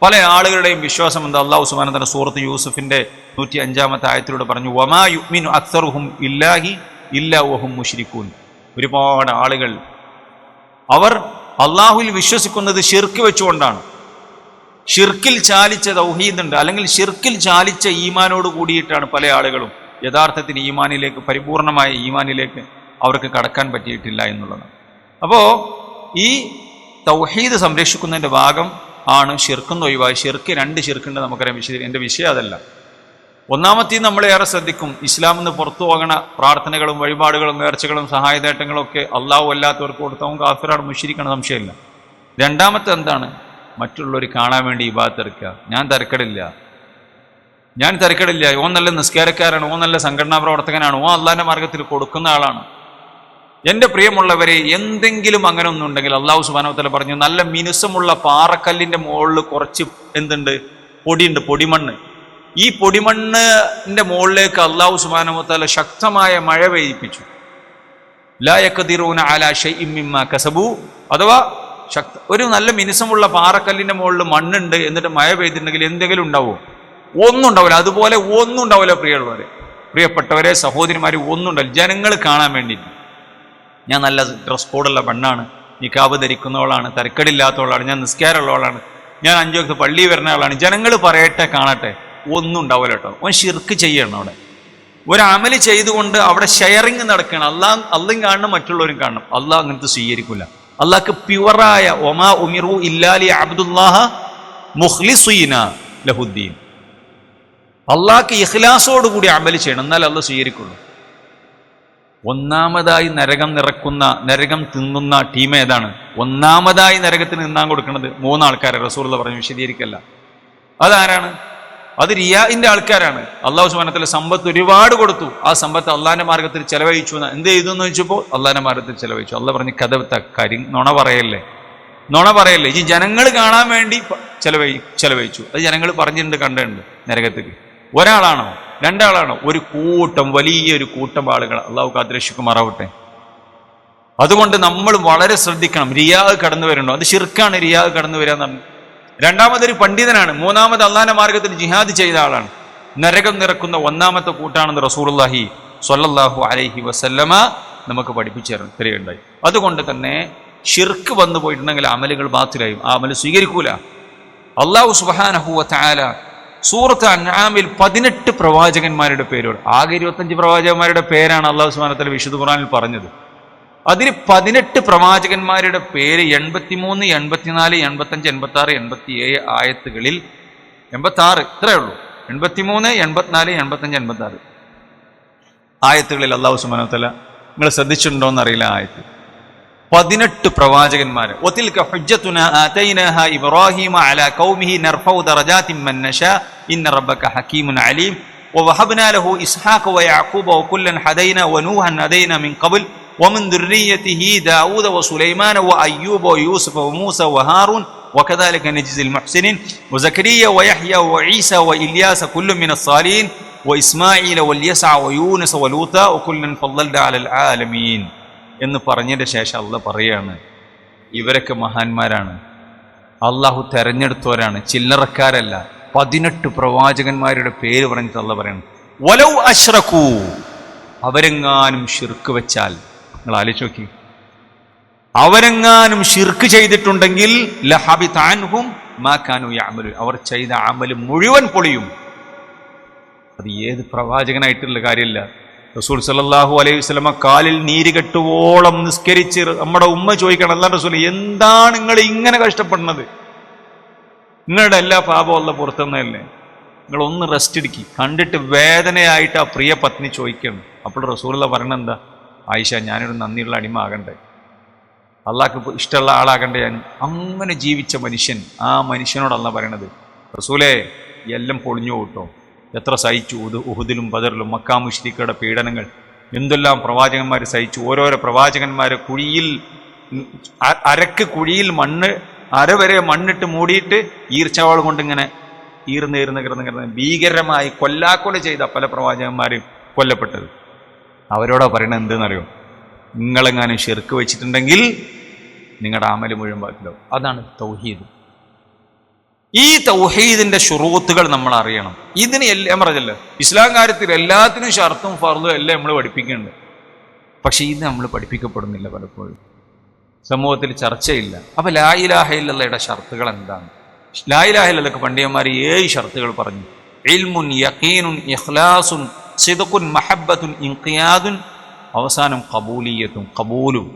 പല ആളുകളുടെയും വിശ്വാസം എന്താ? അല്ലാഹു സുബ്ഹാനഹു വ തആല സൂറത്ത് യൂസുഫിന്റെ 105-ാമത്തെ ആയത്തിലൂടെ പറഞ്ഞു, വമാ യുഅ്മിനു അക്സറുഹും ഇല്ലാഹി ഇല്ലാ വഹും മുശ്രികൂൻ. ഒരുപാട് ആളുകൾ അവർ അള്ളാഹുവിൽ വിശ്വസിക്കുന്നത് ഷിർക്ക് വെച്ചുകൊണ്ടാണ്. ഷിർക്കിൽ ചാലിച്ച തൗഹീദുണ്ട്, അല്ലെങ്കിൽ ഷിർക്കിൽ ചാലിച്ച ഈമാനോട് കൂടിയിട്ടാണ് പല ആളുകളും യഥാർത്ഥത്തിൽ ഈമാനിലേക്ക്, പരിപൂർണമായ ഈമാനിലേക്ക് അവർക്ക് കടക്കാൻ പറ്റിയിട്ടില്ല എന്നുള്ളതാണ്. അപ്പോൾ ഈ തൗഹീദ് സംരക്ഷിക്കുന്നതിൻ്റെ ഭാഗം ആണ് ഷിർക്കെന്ന് ഒഴിവായി. ഷിർക്ക്, 2 ഷിർക്കുണ്ട് നമുക്കറിയാം. എൻ്റെ വിഷയം അതല്ല. ഒന്നാമത്തേത് നമ്മൾ ഏറെ ശ്രദ്ധിക്കും. ഇസ്ലാമിൽ നിന്ന് പുറത്തു പോകണ പ്രാർത്ഥനകളും വഴിപാടുകളും നേർച്ചകളും സഹായതേട്ടങ്ങളും ഒക്കെ അള്ളാഹു അല്ലാത്തവർക്ക് കൊടുത്തവൻ കാഫിറാണ്, മുശ്രിക്കാണ്, സംശയമില്ല. രണ്ടാമത്തെ എന്താണ്? മറ്റുള്ളവർ കാണാൻ വേണ്ടി ഇബാദത്ത് എടുക്കുക. ഞാൻ തിരക്കടില്ല, ഓൻ നല്ല നിസ്കാരക്കാരാണ്, ഓൻ നല്ല സംഘടനാ പ്രവർത്തകനാണ്, ഓൻ അള്ളാഹിന്റെ മാർഗത്തിൽ കൊടുക്കുന്ന ആളാണ്. എൻ്റെ പ്രിയമുള്ളവരെ, എന്തെങ്കിലും അങ്ങനെ ഒന്നുണ്ടെങ്കിൽ അള്ളാഹു സുബ്ഹാനഹു വ തആല പറഞ്ഞു, നല്ല മിനുസമുള്ള പാറക്കല്ലിന്റെ മുകളിൽ കുറച്ച് എന്തുണ്ട്? പൊടിയുണ്ട്, പൊടിമണ്ണ്. ഈ പൊടിമണ്ണിന്റെ മുകളിലേക്ക് അള്ളാഹു സുബ്ഹാനഹു വ തആല ശക്തമായ മഴ പെയ്യിപ്പിച്ചു. ലാ യഖ്ദിറൂന അലാ ശൈഇൻ മിമ്മാ കസബു. അഥവാ ഒരു നല്ല മിനുസമുള്ള പാറക്കല്ലിന്റെ മുകളിൽ മണ്ണുണ്ട്, എന്നിട്ട് മഴ പെയ്തിട്ടുണ്ടെങ്കിൽ എന്തെങ്കിലും ഉണ്ടാവുമോ? ഒന്നും ഉണ്ടാവില്ല. അതുപോലെ ഒന്നും ഉണ്ടാവില്ല. പ്രിയപ്പെട്ടവരെ, സഹോദരിമാരെ, ഒന്നും ഉണ്ടാവില്ല. ജനങ്ങൾ കാണാൻ വേണ്ടിയിട്ട് ഞാൻ നല്ല ഡ്രസ് കോഡുള്ള പെണ്ണാണ്, നിക്കാബ് ധരിക്കുന്നവളാണ്, തരക്കടില്ലാത്തവളാണ്, ഞാൻ നിസ്കാരമുള്ളവളാണ്, ഞാൻ 5 വക്ത് പള്ളി വരുന്ന ആളാണ്, ജനങ്ങൾ പറയട്ടെ, കാണട്ടെ. ഒന്നും ഉണ്ടാവില്ല കേട്ടോ. ഓൻ ഷിർക്ക് ചെയ്യണം. അവിടെ ഒരു അമല് ചെയ്തുകൊണ്ട് അവിടെ ഷെയറിങ് നടക്കണം. അള്ളാഹും കാണണം, മറ്റുള്ളവരും കാണണം. അള്ളാഹ് അങ്ങനത്തെ സ്വീകരിക്കില്ല. അള്ളാഹ്ക്ക് പ്യുവറായ ഒമാ ഉമിറു ഇല്ലാ ലിയഅബ്ദുല്ലാഹ മുഖ്ലിസീന ലഹുദ്ദീൻ. അള്ളാഹ്ക്ക് ഇഖ്ലാസോടുകൂടി അമല് ചെയ്യണം, എന്നാൽ അള്ളാഹ് സ്വീകരിക്കുള്ളൂ. ഒന്നാമതായി നരകം തിന്നുന്ന ടീം ഏതാണ്? ഒന്നാമതായി നരകത്തിന് നിന്നാൻ കൊടുക്കുന്നത് 3 ആൾക്കാരെ റസൂലുള്ള പറഞ്ഞു, വിശദീകരിക്കല്ല. അതാരാണ്? അത് റിയാഇന്റെ ആൾക്കാരാണ്. അള്ളാഹു സുബ്ഹാനഹു വ തആല സമ്പത്ത് ഒരുപാട് കൊടുത്തു. ആ സമ്പത്ത് അള്ളാഹിന്റെ മാർഗത്തിൽ ചെലവഴിച്ചു. എന്ത് ചെയ്തു എന്ന് ചോദിച്ചപ്പോൾ അള്ളാഹിന്റെ മാർഗത്തിൽ ചെലവഴിച്ചു. അള്ളാഹ് പറഞ്ഞു, കദബ്ത, നുണ പറയല്ലേ. ഈ ജനങ്ങൾ കാണാൻ വേണ്ടി ചെലവഴിച്ചു. അത് ജനങ്ങൾ പറഞ്ഞിട്ടുണ്ട്, കണ്ടിട്ടുണ്ട്. നരകത്തേക്ക് ഒരാളാണോ 2 ആളാണോ? ഒരു കൂട്ടം, വലിയൊരു കൂട്ടം ആളുകൾ. അള്ളാഹു കാത്തുരക്ഷിക്കുമാറാവട്ടെ. അതുകൊണ്ട് നമ്മൾ വളരെ ശ്രദ്ധിക്കണം. റിയാഅ് കടന്നു വരുന്നുണ്ടോ? അത് ശിർക്കാണ് റിയാഅ് കടന്നു വരിക എന്ന് പറഞ്ഞു. രണ്ടാമതൊരു പണ്ഡിതനാണ്. മൂന്നാമത് അള്ളാഹിന്റെ മാർഗത്തിൽ ജിഹാദ് ചെയ്ത ആളാണ്. നരകം നിറക്കുന്ന 1-ാമത്തെ കൂട്ടാണെന്ന് റസൂലുള്ളാഹി സ്വല്ലല്ലാഹു അലൈഹി വസല്ലമ നമുക്ക് പഠിപ്പിച്ചു തരികയുണ്ടായി. അതുകൊണ്ട് തന്നെ ഷിർക്ക് വന്നു പോയിട്ടുണ്ടെങ്കിൽ അമലുകൾ ബാത്തിലായും, ആ അമൽ സ്വീകരിക്കൂല. അല്ലാഹു സുബ്ഹാനഹു വ തആല സൂറത്ത് അൻആമിൽ 18 പ്രവാചകന്മാരുടെ പേരുകൾ, ആകെ 25 പ്രവാചകന്മാരുടെ പേരാണ് അല്ലാഹു സുബ്ഹാനഹു വ തആല വിശുദ്ധ ഖുർആനിൽ പറഞ്ഞത്. അതിൽ 18 പ്രവാചകന്മാരുടെ പേര് 83, 84, 85, 86, 87 ആയത്തുകളിൽ 86 ഇത്രയേ ഉള്ളൂ. 83, 84, 85, 86 ആയത്തുകളിൽ അല്ലാഹു സുബ്ഹാനഹു വ തആല, നിങ്ങൾ ശ്രദ്ധിച്ചിട്ടുണ്ടോ എന്നറിയില്ല, ആയത്ത് 18 പ്രവാചകന്മാര്. വതിൽക ഹുജ്ജതുനാ ആതൈനാഹാ ഇബ്രാഹീമ അലാ ഖൗമിഹി നർഫഉ ദറജാതിൻ മൻ നശാ ഇന്ന റബ്ബക ഹകീമുൻ അലീം വവഹബ്നാ ലഹു ഇസ്ഹാഖ വയഅഖൂബ വകുല്ലൻ ഹദൈനാ വനൂഹൻ ഹദൈനാ മിൻ ഖബ്ൽ വമിൻ ദുർരിയ്യതിഹി ദാവൂദ വസുലൈമാന വഅയ്യൂബ വയൂസുഫ വമൂസ വഹാറൂൻ വകദാലിക നജ്സിൽ മുഹ്സിനീൻ വസകരിയ്യ വയഹ്യ വഈസ വഇല്യാസ കുല്ലും മിനസ് സാലിഹീൻ വഇസ്മാഈല വൽയസഅ വയൂനുസ വലൂത വകുല്ലൻ ഫളൽനാ അലൽ ആലമീൻ എന്ന് പറഞ്ഞതിന്റെ ശേഷം അല്ലാഹ് പറയാണ്, ഇവരൊക്കെ മഹാന്മാരാണ്, അള്ളാഹു തെരഞ്ഞെടുത്തവരാണ്, ചില്ലറക്കാരല്ല. 18 പ്രവാചകന്മാരുടെ പേര് പറഞ്ഞിട്ട് അല്ലാഹ് പറയാണ്, വലൗ അശ്റകൂ, അവരെങ്ങാനും ഷിർക്ക് വെച്ചാൽ, നിങ്ങൾ ആലോചിച്ച് നോക്കി, അവരെങ്ങാനും ഷിർക്ക് ചെയ്തിട്ടുണ്ടെങ്കിൽ ലഹബിത അൻഹും മാ കാനൂ യഅമലൂൻ, അവർ ചെയ്ത അമൽ മുഴുവൻ പൊളിയും. അത് ഏത് പ്രവാചകനായിട്ടുള്ള കാര്യമില്ല. റസൂൽ സല്ലല്ലാഹു അലൈഹി വസല്ലമ കാലിൽ നീര് കെട്ടുവോളം നിസ്കരിച്ച് നമ്മുടെ ഉമ്മ ചോദിക്കണം, അല്ലാഹു റസൂൽ എന്താണ് നിങ്ങൾ ഇങ്ങനെ കഷ്ടപ്പെടുന്നത്, നിങ്ങളുടെ എല്ലാ പാപവും അല്ലാഹ് പുറത്തുനിന്നല്ലേ, നിങ്ങൾ ഒന്ന് റെസ്റ്റ് എടുക്കി. കണ്ടിട്ട് വേദനയായിട്ട് ആ പ്രിയ പത്നി ചോദിക്കണം. അപ്പോൾ റസൂലുള്ള പറയണത് എന്താ, ആയിഷ ഞാനൊരു നന്ദിയുള്ള അടിമ ആകണ്ടേ, അള്ളാഹ്ക്ക് ഇഷ്ടമുള്ള ആളാകണ്ടേ ഞാൻ. അങ്ങനെ ജീവിച്ച മനുഷ്യൻ, ആ മനുഷ്യനോട് അല്ലാഹ് പറയണത്, റസൂലേ എല്ലാം പൊളിഞ്ഞു പോട്ടോ, എത്ര സഹിച്ചു ഉഹുദിലും ബദറിലും മക്കാ മുശ്രിക്കുകളുടെ പീഡനങ്ങൾ, എന്തെല്ലാം പ്രവാചകന്മാർ സഹിച്ചു. ഓരോരോ പ്രവാചകന്മാരെ കുഴിയിൽ, അരക്ക് കുഴിയിൽ മണ്ണ്, അരവരെ മണ്ണിട്ട് മൂടിയിട്ട് ഈർച്ചവാൾ കൊണ്ടിങ്ങനെ കിടന്ന് ഭീകരമായി കൊല്ലാക്കൊല ചെയ്ത പല പ്രവാചകന്മാരും കൊല്ലപ്പെട്ടത്. അവരോടാ പറയണത് എന്തെന്നറിയോ, നിങ്ങളെങ്ങാനും ഷിർക്ക് വെച്ചിട്ടുണ്ടെങ്കിൽ നിങ്ങളുടെ അമല് മുഴുവൻ ബാക്കിലാവും. അതാണ് തൗഹീദ്. ഈ തൗഹീദിന്റെ ശുറൂത്തുകൾ നമ്മൾ അറിയണം. ഇതിന് എല്ലാം പറഞ്ഞല്ലോ, ഇസ്ലാം കാര്യത്തിൽ എല്ലാത്തിനും ഷർത്തും ഫർളും എല്ലാം നമ്മൾ പഠിപ്പിക്കുന്നുണ്ട്. പക്ഷെ ഇത് നമ്മൾ പഠിപ്പിക്കപ്പെടുന്നില്ല, പലപ്പോഴും സമൂഹത്തിൽ ചർച്ചയില്ല. അപ്പൊ ലാ ഇലാഹ ഇല്ലല്ലാഹയുടെ ഷർത്തുകൾ എന്താണ്? ലാ ഇലാഹ ഇല്ലല്ലാഹ് പണ്ഡിതന്മാർ 7 ഷർത്തുകൾ പറഞ്ഞു. ഇൽമുൻ, യഖീനുൻ, ഇഖ്ലാസുൻ, സിദ്ഖുൻ, മഹബ്ബത്തുൻ, ഇൻഖിയാദുൻ, അവസാനം ഖബൂലിയത്തും, ഖബൂലും.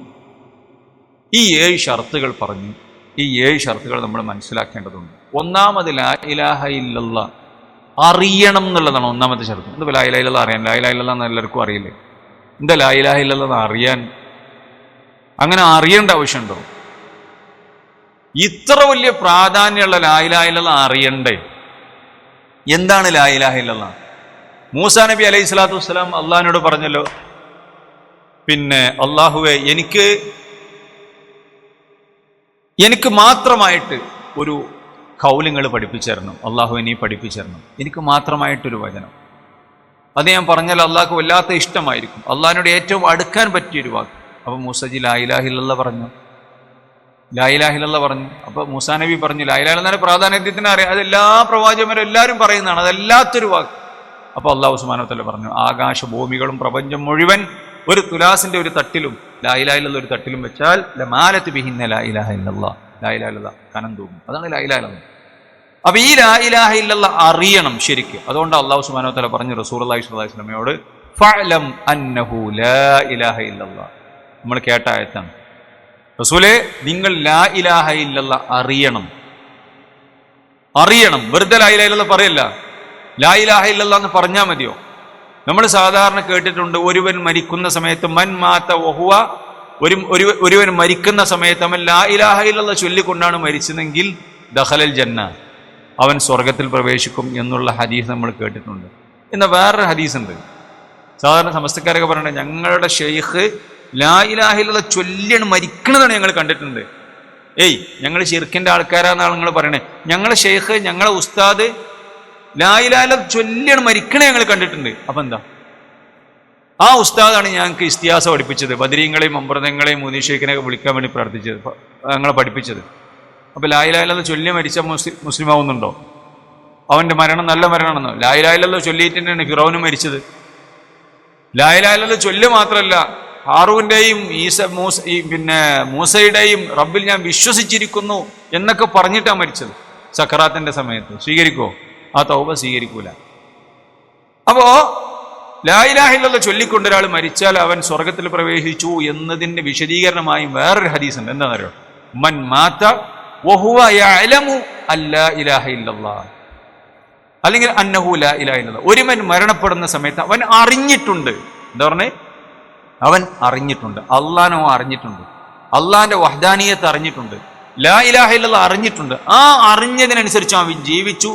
ഈ 7 ഷർത്തുകൾ പറഞ്ഞു. ഈ 7 ഷർത്തുകൾ നമ്മൾ മനസ്സിലാക്കേണ്ടതുണ്ട്. ഒന്നാമത് ലാ ഇലാഹ ഇല്ലല്ലാഹ് അറിയണം എന്നുള്ളതാണ് ഒന്നാമത്തെ ഷർത്ത്. എന്താ ലാ ഇലാഹ ഇല്ലല്ലാഹ് അറിയാൻ? ലാ ഇലാഹ ഇല്ലല്ലാഹ് എന്ന് എല്ലാവർക്കും അറിയില്ലേ? എന്താ ലാ ഇലാഹ ഇല്ലല്ലാഹ് അറിയാൻ? അങ്ങനെ അറിയേണ്ട ആവശ്യമുണ്ടോ? ഇത്ര വലിയ പ്രാധാന്യമുള്ള ലാ ഇലാഹ ഇല്ലല്ലാഹ് അറിയണ്ടേ? എന്താണ് ലാ ഇലാഹ ഇല്ലല്ലാഹ്? മൂസാ നബി അലൈഹി സ്വലാത്തു വസ്സലാം അള്ളാഹിനോട് പറഞ്ഞല്ലോ, പിന്നെ അള്ളാഹുവേ എനിക്ക് മാത്രമായിട്ട് ഒരു ഖൗലുകൾ പഠിപ്പിച്ചു തരണം, അള്ളാഹു നീ പഠിപ്പിച്ചു തരണം, എനിക്ക് മാത്രമായിട്ടൊരു വചനം. അത് ഞാൻ പറഞ്ഞാൽ അള്ളാഹ്ക്ക് വല്ലാത്ത ഇഷ്ടമായിരിക്കും, അള്ളാഹിനോട് ഏറ്റവും അടുക്കാൻ പറ്റിയൊരു വാക്ക്. അപ്പൊ മൂസജി ലാ ഇലാഹ ഇല്ലല്ലാഹ് പറഞ്ഞു, ലാ ഇലാഹ ഇല്ലല്ലാഹ് പറഞ്ഞു. അപ്പൊ മൂസാ നബി പറഞ്ഞു ലാ ഇലാഹ ഇല്ലല്ലാഹ് പ്രാധാന്യത്തിന് അറിയാം, അത് എല്ലാ പ്രവാചകന്മാരും എല്ലാവരും പറയുന്നതാണ്, അതല്ലാത്തൊരു വാക്ക്. അപ്പൊ അള്ളാഹു സുബ്ഹാനഹു വ തആല പറഞ്ഞു, ആകാശഭൂമികളും പ്രപഞ്ചം മുഴുവൻ ഒരു തുലാസിന്റെ ഒരു തട്ടിലും ലാ ഇലാഹ ഇല്ലല്ലാഹ് ഒരു തട്ടിലും വെച്ചാൽ ലമാലത്ത് ബിഹിന്ന ലാ ഇലാഹ ഇല്ലല്ലാഹ്, ലാ ഇലാഹ ഇല്ലല്ലാഹ് കനം തൂങ്ങും. അതാണ് ലാ ഇലാഹ ഇല്ലല്ലാഹ്. അപ്പൊ ഈ ലാ ഇലാഹ ഇല്ലല്ലാഹ് അറിയണം ശരിക്കും. അതുകൊണ്ട് അള്ളാഹു സുബ്ഹാനഹു വ തആല പറഞ്ഞു റസൂലുള്ളാഹി സ്വല്ലല്ലാഹു അലൈഹി വസല്ലമയോട്, ഫഅലം അന്നഹു ലാ ഇലാഹ ഇല്ലല്ലാഹ്. നമ്മൾ കേട്ട ആയത്താണ്. റസൂലേ നിങ്ങൾ ലാ ഇലാഹ ഇല്ലല്ലാഹ് അറിയണം. വെറുതെ ലാ ഇലാഹ ഇല്ലല്ലാഹ് പറയല്ല. ലാ ഇലാഹ ഇല്ലല്ലാഹ് എന്ന് പറഞ്ഞാൽ മതിയോ? നമ്മൾ സാധാരണ കേട്ടിട്ടുണ്ട്, ഒരുവൻ മരിക്കുന്ന സമയത്ത് മൻ മാത വഹുവ, ഒരുവൻ മരിക്കുന്ന സമയത്ത് അവൻ ലാ ഇലാഹ ഇല്ലല്ലാഹ് ചൊല്ലിക്കൊണ്ടാണ് മരിച്ചതെങ്കിൽ ദഖലൽ ജന്ന, അവൻ സ്വർഗത്തിൽ പ്രവേശിക്കും എന്നുള്ള ഹദീസ് നമ്മൾ കേട്ടിട്ടുണ്ട്. എന്നാൽ വേറൊരു ഹദീസ് ഉണ്ട്, സാധാരണ സമസ്തക്കാരൊക്കെ പറയുന്നത്, ഞങ്ങളുടെ ഷെയ്ഖ് ലാ ഇലാഹ ഇല്ലല്ലാഹ് ചൊല്ലിയാണ് മരിക്കണതാണ് ഞങ്ങൾ കണ്ടിട്ടുണ്ട്. ഞങ്ങൾ ശിർക്കിന്റെ ആൾക്കാരാന്നാണ് നിങ്ങൾ പറയണേ. ഞങ്ങളെ ഷെയ്ഖ്, ഞങ്ങളെ ഉസ്താദ് ലാ ഇലാഹ ഇല്ലല്ലാഹ് ചൊല്ലിയാണ് മരിക്കണേ ഞങ്ങൾ കണ്ടിട്ടുണ്ട്. അപ്പൊ എന്താ? ആ ഉസ്താദാണ് ഞങ്ങൾക്ക് ഇസ്തിയാസ പഠിപ്പിച്ചത്, ബദരീങ്ങളെയും അമൃതങ്ങളെയും മുനീഷേഖിനെയൊക്കെ വിളിക്കാൻ വേണ്ടി പ്രാർത്ഥിച്ചത്, ഞങ്ങളെ പഠിപ്പിച്ചത്. അപ്പൊ ലാ ഇലാഹ ഇല്ലല്ലാഹ് ചൊല്ലി മരിച്ച മുസ്ലിം ആവുന്നുണ്ടോ? അവന്റെ മരണം നല്ല മരണമാണെന്നോ? ലാ ഇലാഹ ഇല്ലല്ലാഹ് ചൊല്ലിയിട്ട് തന്നെയാണ് ഫിറൗനും മരിച്ചത്. ലാ ഇലാഹ ഇല്ലല്ലാഹ് ചൊല്ല് മാത്രമല്ല, ഹാറൂന്റെയും മൂസയുടെയും റബ്ബിൽ ഞാൻ വിശ്വസിച്ചിരിക്കുന്നു എന്നൊക്കെ പറഞ്ഞിട്ടാണ് മരിച്ചത്. സക്കറാത്തിന്റെ സമയത്ത് സ്വീകരിക്കോ? ആ തൗബ സ്വീകരിക്കൂല. അപ്പോ ലാ ഇലാഹ ഇല്ലല്ലാഹ് ചൊല്ലിക്കൊണ്ട് ഒരാൾ മരിച്ചാൽ അവൻ സ്വർഗത്തിൽ പ്രവേശിച്ചു എന്നതിന്റെ വിശദീകരണമായി വേറൊരു ഹദീസ് ഉണ്ട്. എന്താണെന്നറിയോ? മൻ മാത വഹുവ യഅലമു അല്ലാ ഇലാഹ ഇല്ലല്ലാഹ്, അല്ലെങ്കിൽ അന്നഹു ലാ ഇലാഹ ഇല്ലല്ലാഹ്. ഒരുവൻ മരണപ്പെടുന്ന സമയത്ത് അവൻ അറിഞ്ഞിട്ടുണ്ട്. എന്താ പറഞ്ഞേ? അവൻ അറിഞ്ഞിട്ടുണ്ട്, അള്ളാഹനെ അറിഞ്ഞിട്ടുണ്ട്, അള്ളാഹിന്റെ വഹ്ദാനിയത്ത് അറിഞ്ഞിട്ടുണ്ട്, ലാ ഇലാഹ ഇല്ലല്ലാഹ് അറിഞ്ഞിട്ടുണ്ട്. ആ അറിഞ്ഞതിനനുസരിച്ച് അവൻ ജീവിച്ചു.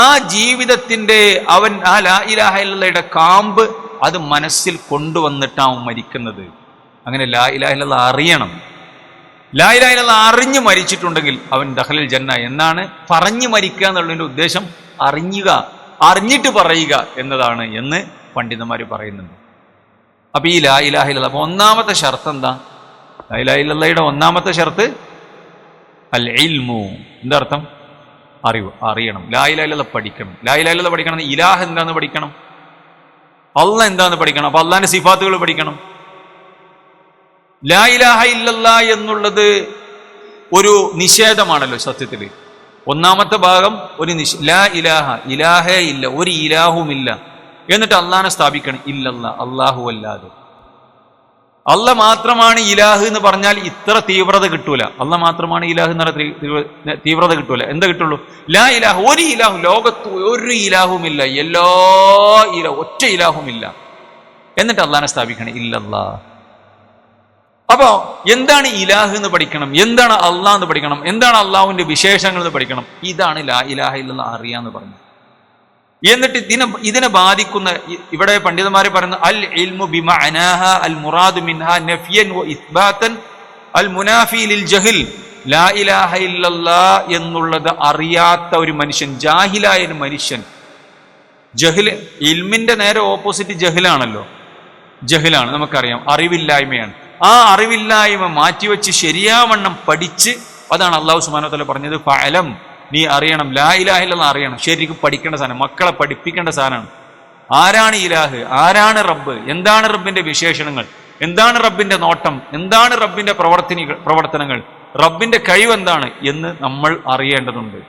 ആ ജീവിതത്തിന്റെ അവൻ ആ ലാ ഇലാഹ ഇല്ലല്ലാഹയുടെ കാമ്പ് അത് മനസ്സിൽ കൊണ്ടുവന്നിട്ടാവും മരിക്കുന്നത്. അങ്ങനെ ലാ ഇലാഹ ഇല്ലല്ലാഹ് അറിയണം. ലാ ഇലാഹ ഇല്ലല്ലാഹ് അറിഞ്ഞു മരിച്ചിട്ടുണ്ടെങ്കിൽ അവൻ ദഖലൽ ജന്ന എന്നാണ്. പറഞ്ഞു മരിക്കുക എന്നുള്ളതിന്റെ ഉദ്ദേശം അറിഞ്ഞുക, അറിഞ്ഞിട്ട് പറയുക എന്നതാണ് എന്ന് പണ്ഡിതന്മാർ പറയുന്നുണ്ട്. അപ്പൊ ഈ ലാ ഇലാഹ ഇല്ലല്ലാഹ്, അപ്പൊ ഒന്നാമത്തെ ഷർത്ത് എന്താ? ലാ ഇലാഹ ഇല്ലല്ലാഹയുടെ ഒന്നാമത്തെ ഷർത്ത് അൽ ഇൽമു. എന്താ അർത്ഥം? അറിവ്, അറിയണം. ലാ ഇലാഹ ഇല്ലല്ലാഹ് പഠിക്കണം. ലാ ഇലാഹ ഇല്ലല്ലാഹ് പഠിക്കണം. ഇലാഹ് എന്താന്ന് പഠിക്കണം, അള്ളാഹ് എന്താന്ന് പഠിക്കണം. അപ്പൊ അള്ളാഹിന്റെ സിഫാത്തുകൾ പഠിക്കണം. ലാ ഇലാഹ ഇല്ലല്ലാഹ് എന്നുള്ളത് ഒരു നിഷേധമാണല്ലോ സത്യത്തില്. ഒന്നാമത്തെ ഭാഗം ഒരു ലാ ഇലാഹ, ഇലാഹേ ഇല്ല, ഒരു ഇലാഹുമില്ല. എന്നിട്ട് അള്ളാഹിനെ സ്ഥാപിക്കണം. ഇല്ലല്ലാഹ്, അള്ളാഹു അല്ലാതെ. അള്ളാഹ് മാത്രമാണ് ഇലാഹ് എന്ന് പറഞ്ഞാൽ ഇത്ര തീവ്രത കിട്ടൂല. അള്ളാഹ് മാത്രമാണ് ഇലാഹ് എന്ന് പറഞ്ഞ തീവ്രത കിട്ടൂല. എന്താ കിട്ടുള്ളൂ? ലാ ഇലാഹ, ഒരു ഇലാഹും, ലോകത്ത് ഒരു ഇലാഹുമില്ല, എല്ലാ ഒറ്റ ഇലാഹുമില്ല. എന്നിട്ട് അള്ളാഹിനെ സ്ഥാപിക്കണം. ഇല്ലല്ലാഹ്. അപ്പോ എന്താണ് ഇലാഹ് എന്ന് പഠിക്കണം, എന്താണ് അള്ളാഹ് എന്ന് പഠിക്കണം, എന്താണ് അള്ളാഹുവിന്റെ വിശേഷങ്ങൾ എന്ന് പഠിക്കണം. ഇതാണ് ലാ ഇലാഹ ഇല്ലല്ലാഹ് അറിയാന്ന് പറഞ്ഞു. എന്നിട്ട് ഇതിനെ ബാധിക്കുന്ന, ഇവിടെ പണ്ഡിതന്മാരെ പറയുന്ന അൽ ഇൽമു ബിമഅനാഹ അൽ മുറാദു മിൻഹാ നഫിയൻ വ ഇസ്ബാതൻ അൽ മുനാഫി ലിൽ ജഹൽ. ലാ ഇലാഹ ഇല്ലല്ലാഹ് എന്നുള്ളത് അറിയാത്ത ഒരു മനുഷ്യൻ, ജാഹിലായ ഒരു മനുഷ്യൻ. ജഹൽ, ഇൽമിന്റെ നേരെ ഓപ്പോസിറ്റ് ജഹലാണല്ലോ. ജഹലാണ് നമുക്കറിയാം, അറിവില്ലായ്മയാണ്. ആ അറിവില്ലായ്മ മാറ്റിവെച്ച് ശരിയാവണ്ണം പഠിച്ച്, അതാണ് അല്ലാഹു സുബ്ഹാനഹു വ തആല പറഞ്ഞത് ഫഅലം, നീ അറിയണം, ലാ ഇലാഹ ഇല്ലല്ലാഹ് അറിയണം. ശരിക്കും പഠിക്കേണ്ട സാധനം, മക്കളെ പഠിപ്പിക്കേണ്ട സാധനമാണ്. ആരാണ് ഇലാഹ്, ആരാണ് റബ്ബ്, എന്താണ് റബ്ബിന്റെ വിശേഷണങ്ങൾ, എന്താണ് റബ്ബിന്റെ നോട്ടം, എന്താണ് റബ്ബിന്റെ പ്രവർത്തനങ്ങൾ, റബ്ബിന്റെ കഴിവ് എന്താണ് എന്ന് നമ്മൾ അറിയേണ്ടതുണ്ട്.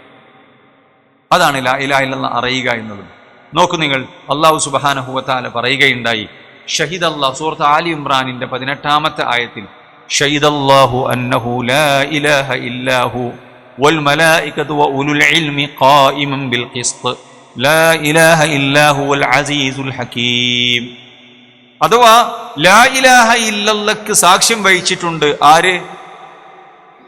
അതാണ് ലാ ഇലാഹ ഇല്ലല്ലാഹ് അറിയുക എന്നുള്ളത്. നോക്കൂ നിങ്ങൾ, അല്ലാഹു സുബ്ഹാനഹു വ തആല പറയുകയുണ്ടായി, ഷഹിദല്ലാഹ്, സൂറത്ത് ആലി ഇംറാനിന്റെ 18-ാമത്തെ ആയത്തിൽ, ഷഹിദല്ലാഹു അന്നഹു ലാ ഇലാഹ ഇല്ലാഹു വൽ മലായികതു വ ഉലുൽ ഇൽമി ഖായിമൻ ബിൽ ഖിസ്ത് ലാ ഇലാഹ ഇല്ലാഹു വൽ അസീസുൽ ഹകീം. അഥവാ ലാ ഇലാഹ ഇല്ലല്ലാഹ്ക്ക് സാക്ഷ്യം വഹിച്ചിട്ടുണ്ട് ആര്?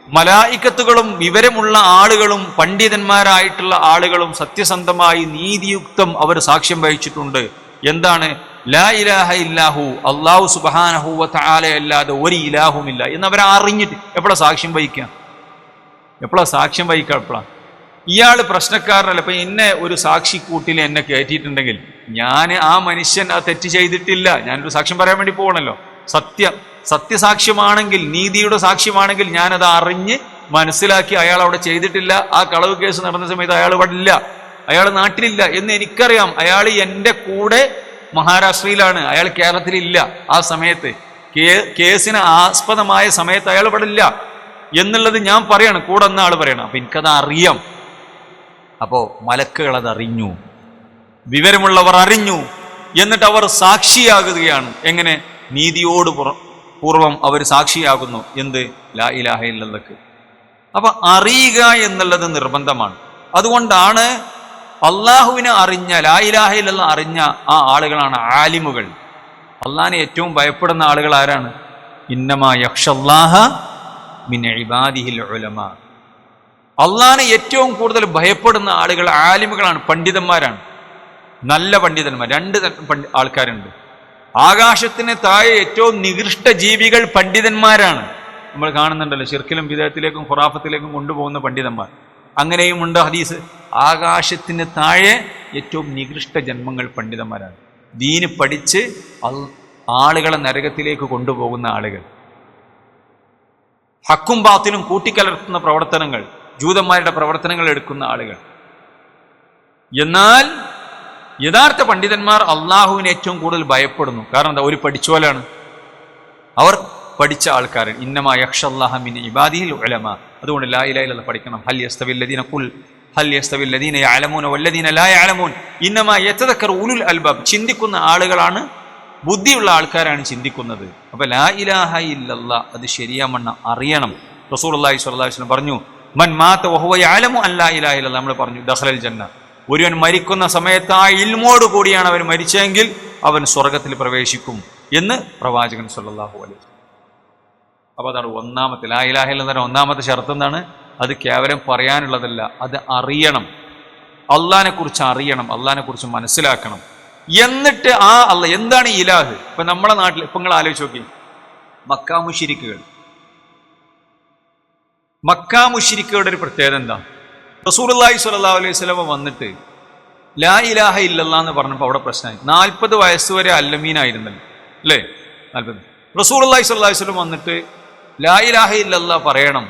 മലായികത്തുകളും വിവരമുള്ള ആളുകളും പണ്ഡിതന്മാരായിട്ടുള്ള ആളുകളും സത്യസന്ധമായി നീതിയുക്തം അവർ സാക്ഷ്യം വഹിച്ചിട്ടുണ്ട്. എന്താണ്? ലാ ഇലാഹ ഇല്ലാഹു, അല്ലാഹു സുബ്ഹാനഹു വ തആല അല്ലാതെ ഒരു ഇലാഹുമില്ല എന്നവരെ അറിഞ്ഞിട്ട് എപ്പോഴാ സാക്ഷ്യം വഹിക്കുക? എപ്പോഴാ സാക്ഷ്യം വഹിക്കുക? എപ്പോഴാ? ഇയാൾ പ്രശ്നക്കാരനല്ല. ഇപ്പൊ എന്നെ ഒരു സാക്ഷി കൂട്ടിൽ എന്നെ കയറ്റിയിട്ടുണ്ടെങ്കിൽ ഞാൻ ആ മനുഷ്യൻ ആ തെറ്റ് ചെയ്തിട്ടില്ല, ഞാനൊരു സാക്ഷ്യം പറയാൻ വേണ്ടി പോകണല്ലോ. സത്യസാക്ഷ്യമാണെങ്കിൽ, നീതിയുടെ സാക്ഷ്യമാണെങ്കിൽ ഞാനത് അറിഞ്ഞ് മനസ്സിലാക്കി അയാൾ അവിടെ ചെയ്തിട്ടില്ല, ആ കളവ് കേസ് നടന്ന സമയത്ത് അയാൾ ഇവിടെ ഇല്ല, അയാൾ നാട്ടിലില്ല എന്ന് എനിക്കറിയാം. അയാൾ എൻ്റെ കൂടെ മഹാരാഷ്ട്രയിലാണ്, അയാൾ കേരളത്തിലില്ല. ആ സമയത്ത് കേസിന് ആസ്പദമായ സമയത്ത് അയാൾ ഇവിടെ ഇല്ല എന്നുള്ളത് ഞാൻ പറയണം, കൂടെ എന്ന ആൾ പറയണം. അപ്പൊ എനിക്കത് അറിയാം. അപ്പോ മലക്കുകൾ അത് അറിഞ്ഞു, വിവരമുള്ളവർ അറിഞ്ഞു. എന്നിട്ട് അവർ സാക്ഷിയാകുകയാണ്. എങ്ങനെ? നീതിയോട് പൂർവം അവർ സാക്ഷിയാകുന്നു. എന്ത്? ലാ ഇലാഹ ഇല്ലല്ലാഹ്. അപ്പൊ അറിയുക എന്നുള്ളത് നിർബന്ധമാണ്. അതുകൊണ്ടാണ് അള്ളാഹുവിനെ അറിഞ്ഞ, ലാ ഇലാഹ ഇല്ലല്ലാഹ് അറിഞ്ഞ ആ ആളുകളാണ് ആലിമുകൾ. അള്ളാഹിനെ ഏറ്റവും ഭയപ്പെടുന്ന ആളുകൾ ആരാണ്? ഇന്നമാ യഖ്ഷല്ലാഹ മിൻ ഇബാദിഹിൽ ഉലമാ. അള്ളാഹിനെ ഏറ്റവും കൂടുതൽ ഭയപ്പെടുന്ന ആളുകൾ ആലിമുകളാണ്, പണ്ഡിതന്മാരാണ്, നല്ല പണ്ഡിതന്മാർ. രണ്ട് ആൾക്കാരുണ്ട്. ആകാശത്തിന് താഴെ ഏറ്റവും നികൃഷ്ട ജീവികൾ പണ്ഡിതന്മാരാണ്. നമ്മൾ കാണുന്നുണ്ടല്ലോ, ശിർക്കിലും ബിദഅത്തിലേക്കും ഖുറാഫത്തിലേക്കും കൊണ്ടുപോകുന്ന പണ്ഡിതന്മാർ. അങ്ങനെയും ഉണ്ട് ഹദീസ്. ആകാശത്തിന് താഴെ ഏറ്റവും നികൃഷ്ട ജന്മങ്ങൾ പണ്ഡിതന്മാരാണ്. ദീന് പഠിച്ച് ആളുകളെ നരകത്തിലേക്ക് കൊണ്ടുപോകുന്ന ആളുകൾ, ഹക്കും ബാത്തിലും കൂട്ടിക്കലർത്തുന്ന പ്രവർത്തനങ്ങൾ, ജൂതന്മാരുടെ പ്രവർത്തനങ്ങൾ എടുക്കുന്ന ആളുകൾ. എന്നാൽ യഥാർത്ഥ പണ്ഡിതന്മാർ അള്ളാഹുവിനെ ഏറ്റവും കൂടുതൽ ഭയപ്പെടുന്നു. കാരണം എന്താ? ഒരു പഠിച്ചോലാണ്, അവർ പഠിച്ച ആൾക്കാരൻ. ഇന്നമാ യഖ്ഷല്ലാഹ മിൻ ഇബാദിഹിൽ ഉലമ. അതുകൊണ്ട് ലാ ഇലാഹ ഇല്ലല്ലാഹ് പഠിക്കണം. ഹൽ യസ്തവില്ലദീന ഖുൽ ഹൽ യസ്തവില്ലദീന യഅലമൂന വല്ലദീന ലാ യഅലമൂൻ ഇന്നമാ യതദക്കറു ഉലുൽ അൽബാബ്. ചിന്തിക്കുന്ന ആളുകളാണ്, ബുദ്ധിയുള്ള ആൾക്കാരാണ് ചിന്തിക്കുന്നത്. അപ്പൊ ലാ ഇലാഹ ഇല്ലല്ലാഹ് അത് ശരിയാമണ്ണം അറിയണം. റസൂലുള്ളാഹി സ്വല്ലല്ലാഹു അലൈഹി വസല്ലം പറഞ്ഞു, മൻ മാത വഹുവ യഅലമു അൻ ലാ ഇലാഹ ഇല്ലല്ലാഹ്, നമ്മൾ പറഞ്ഞു ദഖലൽ ജന്ന. ഒരുവൻ മരിക്കുന്ന സമയത്ത് ആ ഇൽമോട് കൂടിയാണ് അവൻ മരിച്ചെങ്കിൽ അവൻ സ്വർഗത്തിൽ പ്രവേശിക്കും എന്ന് പ്രവാചകൻ സ്വല്ലല്ലാഹു അലൈഹി വസല്ലം. അപ്പൊ അതാണ് ഒന്നാമത്തെ ലാ ഇലാഹ ഇല്ലല്ലാഹ്. ഒന്നാമത്തെ ഷർത്ത് എന്താണ്? അത് കേവലം പറയാനുള്ളതല്ല, അത് അറിയണം. അള്ളാഹിനെ കുറിച്ച് അറിയണം, അള്ളാഹിനെ കുറിച്ച് മനസ്സിലാക്കണം. എന്നിട്ട് ആ അള്ളാഹ് എന്താണ് ഇലാഹ്? ഇപ്പൊ നമ്മളെ നാട്ടിൽ ഇപ്പൊ നിങ്ങൾ ആലോചിച്ച് നോക്കി, മക്കാ മുശ്രിക്കുകളുടെ ഒരു പ്രത്യേകത എന്താ? റസൂലുള്ളാഹി സ്വല്ലല്ലാഹു അലൈഹി വസല്ലം വന്നിട്ട് ലാ ഇലാഹ ഇല്ലല്ലാഹ് എന്ന് പറഞ്ഞപ്പോൾ അവിടെ പ്രശ്നമായി. 40 വയസ്സ് വരെ അല്ലമീനായിരുന്നല്ലോ, അല്ലേ? 40. റസൂലുള്ളാഹി സ്വല്ലല്ലാഹു അലൈഹി വസല്ലം വന്നിട്ട് ലാ ഇലാഹ ഇല്ലല്ലാഹ് പറയണം,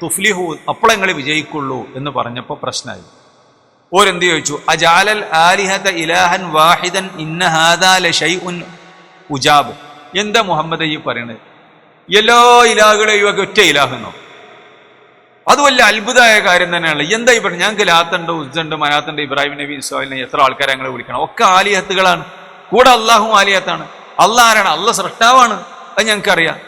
തുഫ്ലിഹു, അപ്പോൾ നിങ്ങൾ വിജയിക്കുള്ളൂ എന്ന് പറഞ്ഞപ്പോൾ പ്രശ്നമായി. ഓരെന്ത് ചോദിച്ചു? അജഅലൽ ആലിഹത ഇലാഹൻ വാഹിദൻ ഇന്ന ഹാദാ ലശൈഉൻ ഉജാബ്. എന്താ മുഹമ്മദ് ഈ പറയണത്? എല്ലാ ഇലാഹുകളെയും ഒറ്റ ഇലാഹെന്നോ? അത് വലിയ അത്ഭുതമായ കാര്യം തന്നെയാണല്ലോ. എന്താ ഈ പറഞ്ഞു? ഞങ്ങൾക്ക് ലാത്തുണ്ട്, ഉസ്സുണ്ട്, മനാത്തുണ്ട്, ഇബ്രാഹിം നബി, ഇസ്മായിൽ, എത്ര ആൾക്കാരെ ഞങ്ങൾ വിളിക്കണം? ഒക്കെ ആലിഹത്തുകളാണ്. കൂടെ അള്ളാഹും ആലിഹത്താണ്. അള്ളാഹ് ആരാണ്? അള്ളാഹ് സൃഷ്ടാവാണ്, അത് ഞങ്ങൾക്കറിയാം.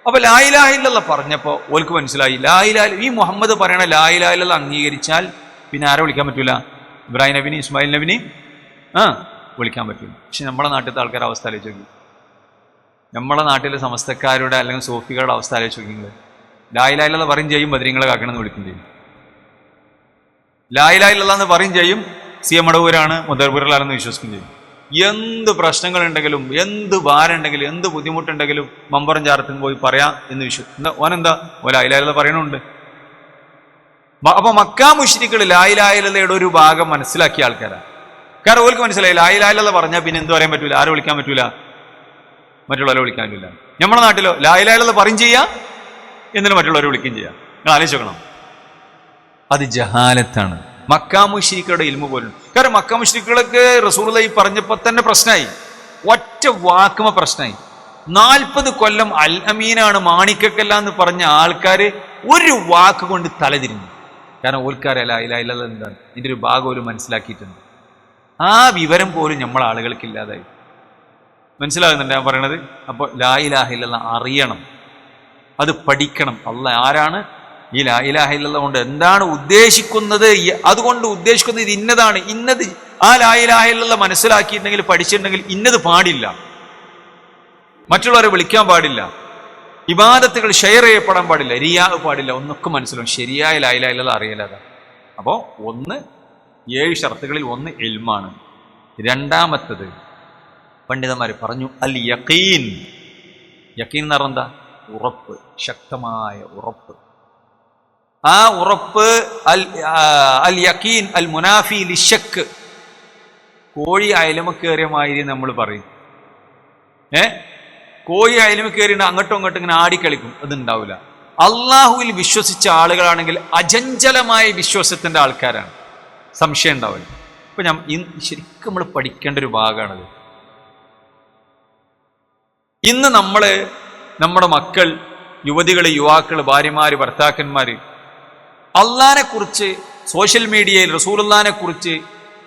അപ്പൊ ലാ ഇലാഹ ഇല്ലല്ലാഹ് പറഞ്ഞപ്പോ ഓൽക്ക് മനസ്സിലായി, ലാ ഇലാഹ ഈ മുഹമ്മദ് പറയണ ലാ ഇലാഹ ഇല്ലല്ലാഹ് അംഗീകരിച്ചാൽ പിന്നെ ആരെ വിളിക്കാൻ പറ്റൂല? ഇബ്രാഹിം നബിനെ, ഇസ്മായിൽ നബിനെ വിളിക്കാൻ പറ്റൂല. പക്ഷെ നമ്മളെ നാട്ടിലത്തെ ആൾക്കാരുടെ അവസ്ഥ ആലോചിച്ച് നോക്കി. നമ്മളെ നാട്ടിലെ സമസ്തക്കാരുടെ അല്ലെങ്കിൽ സൂഫികളുടെ അവസ്ഥ ആലോചിച്ച് നോക്കി നിങ്ങൾ. ലാ ഇലാഹ ഇല്ലല്ലാഹ് പറയും ചെയ്യും, ബദരീങ്ങളെ കാക്കണമെന്ന് വിളിക്കും ചെയ്യും. ലാ ഇലാഹ ഇല്ലല്ലാഹ് എന്ന് പറയും ചെയ്യും, സി എം മടവൂരാണ്, മുദർപുരലാണെന്ന് വിശ്വസിക്കും ചെയ്യും. എന്ത് പ്രശ്നങ്ങളുണ്ടെങ്കിലും, എന്ത് ഭാരമുണ്ടെങ്കിലും, എന്ത് ബുദ്ധിമുട്ടുണ്ടെങ്കിലും മമ്പറം ചാരത്തിന് പോയി പറയാം എന്ന് എന്താ ഓനെന്താ ലാ ഇലാഹ ഇല്ലല്ലാഹ് പറയണുണ്ട്. അപ്പൊ മക്കാ മുശ്രിക്കുകൾ ലാ ഇലാഹ ഇല്ലല്ലാഹയുടെ ഒരു ഭാഗം മനസ്സിലാക്കിയ ആൾക്കാരാണ്. കാരണം ഓർക്ക് മനസ്സിലായി ലാ ഇലാഹ ഇല്ലല്ലാഹ് പറഞ്ഞാൽ പിന്നെ എന്ത് പറയാൻ പറ്റൂല? ആരെ വിളിക്കാൻ പറ്റൂല? മറ്റുള്ളവരെ വിളിക്കാൻ പറ്റില്ല. നമ്മുടെ നാട്ടിലോ ലാ ഇലാഹ ഇല്ലല്ലാഹ് പറയും ചെയ്യാം, എന്നിട്ട് മറ്റുള്ളവരെ വിളിക്കുകയും ചെയ്യാം. നിങ്ങൾ ആലോചിക്കണം, അത് ജഹാലത്താണ്. മക്കാ മുശ്രിക്കുകളുടെ ഇൽമു പോലും. കാരണം മക്കാ മുശ്രിക്കുകളൊക്കെ റസൂലുള്ളാഹി പറഞ്ഞപ്പോൾ തന്നെ പ്രശ്നമായി. ഒറ്റ വാക്കുമ പ്രശ്നമായി. 40 കൊല്ലം അൽ അമീനാണ്, മാണിക്കക്കല്ല എന്ന് പറഞ്ഞ ആൾക്കാർ ഒരു വാക്ക് കൊണ്ട് തലതിരിഞ്ഞു. കാരണം ഓൽക്കാരെ ലാ ഇലാഹ ഇല്ലല്ലാഹ് എന്താണ് ഇതിന്റെ ഒരു ഭാഗം പോലും മനസ്സിലാക്കിയിട്ടുണ്ട്. ആ വിവരം പോലും നമ്മളെ ആളുകൾക്ക് ഇല്ലാതായി. മനസ്സിലാകുന്നുണ്ട് ഞാൻ പറയണത്? അപ്പോൾ ലാ ഇലാഹ ഇല്ലല്ലാഹ് അറിയണം, അത് പഠിക്കണം. അള്ളാഹ് ആരാണ്? ഈ ലാ ഇലാഹ ഇല്ലല്ലാഹ് കൊണ്ട് എന്താണ് ഉദ്ദേശിക്കുന്നത്? അതുകൊണ്ട് ഉദ്ദേശിക്കുന്നത് ഇത് ഇന്നതാണ്, ഇന്നത്. ആ ലാ ഇലാഹ ഇല്ലല്ലാഹ് മനസ്സിലാക്കിയിട്ടുണ്ടെങ്കിൽ, പഠിച്ചിട്ടുണ്ടെങ്കിൽ ഇന്നത് പാടില്ല, മറ്റുള്ളവരെ വിളിക്കാൻ പാടില്ല, ഇബാദത്തുകൾ ഷെയർ ചെയ്യപ്പെടാൻ പാടില്ല, റിയാ പാടില്ല, ഒന്നൊക്കെ മനസ്സിലാവും. ശരിയായ ലാ ഇലാഹ ഇല്ലല്ലാഹ് അറിയലാതാ. അപ്പോൾ 7 ഷർത്തുകളിൽ ഒന്ന് ഇൽമാണ്. രണ്ടാമത്തത് പണ്ഡിതന്മാർ പറഞ്ഞു അൽ യഖീൻ. യഖീൻ എന്ന് പറഞ്ഞാൽ എന്താ? ഉറപ്പ്, ശക്തമായ ഉറപ്പ്. ആ ഉറപ്പ് അൽ യഖീൻ അൽ മുനാഫി ലിശക്ക്. കോഴി അയലമ കയറിയ മാതിരി നമ്മൾ പറയും. കോഴി അയലമ കയറിയിട്ട് അങ്ങോട്ടും ഇങ്ങോട്ടും ഇങ്ങനെ ആടിക്കളിക്കും, അതുണ്ടാവില്ല. അള്ളാഹുവിൽ വിശ്വസിച്ച ആളുകളാണെങ്കിൽ അചഞ്ചലമായ വിശ്വാസത്തിന്റെ ആൾക്കാരാണ്, സംശയം ഉണ്ടാവില്ല. ഇപ്പൊ ശരിക്കും നമ്മൾ പഠിക്കേണ്ട ഒരു ഭാഗമാണത്. ഇന്ന് നമ്മുടെ മക്കൾ, യുവതികൾ, യുവാക്കൾ, ഭാര്യമാര്, ഭർത്താക്കന്മാര് അള്ളാഹിനെ കുറിച്ച് സോഷ്യൽ മീഡിയയിൽ റസൂലുള്ളാഹിനെ കുറിച്ച്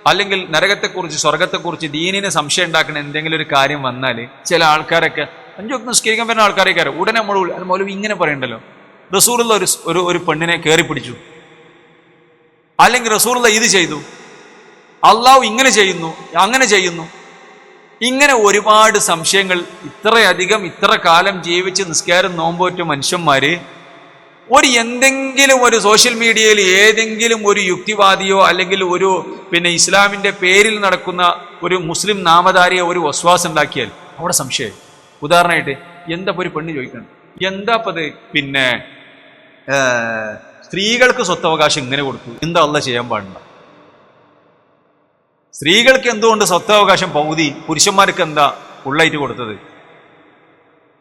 അല്ലെങ്കിൽ നരകത്തെക്കുറിച്ച്, സ്വർഗത്തെക്കുറിച്ച്, ദീനിനെ സംശയം ഉണ്ടാക്കുന്ന എന്തെങ്കിലും ഒരു കാര്യം വന്നാൽ ചില ആൾക്കാരൊക്കെ 5 വക്ത് നിസ്കരിക്കാൻ പറ്റുന്ന ആൾക്കാരൊക്കെ ഉടനെ മൗലവി ഇങ്ങനെ പറയണ്ടല്ലോ, റസൂലുള്ള ഒരു പെണ്ണിനെ കയറി പിടിച്ചു, അല്ലെങ്കിൽ റസൂലുള്ള ഇത് ചെയ്തു, അള്ളാഹു ഇങ്ങനെ ചെയ്യുന്നു, അങ്ങനെ ചെയ്യുന്നു. ഇങ്ങനെ ഒരുപാട് സംശയങ്ങൾ. ഇത്ര കാലം ജീവിച്ച് നിസ്കാരം നോമ്പോറ്റ മനുഷ്യന്മാര് എന്തെങ്കിലും ഒരു സോഷ്യൽ മീഡിയയിൽ ഏതെങ്കിലും ഒരു യുക്തിവാദിയോ അല്ലെങ്കിൽ ഇസ്ലാമിന്റെ പേരിൽ നടക്കുന്ന ഒരു മുസ്ലിം നാമധാരിയോ ഒരു വസ്വാസം ഉണ്ടാക്കിയാൽ അവിടെ സംശയം. ഉദാഹരണമായിട്ട് എന്താ ഒരു പെണ്ണ് ചോദിക്കണം, എന്താപ്പത് സ്ത്രീകൾക്ക് സ്വത്തവകാശം ഇങ്ങനെ കൊടുത്തു, എന്താ അള്ളാഹ് ചെയ്യാൻ പാടില്ല? സ്ത്രീകൾക്ക് എന്തുകൊണ്ട് സ്വത്തവകാശം പകുതി, പുരുഷന്മാർക്ക് എന്താ ഫുള്ളായിട്ട് കൊടുത്തത്?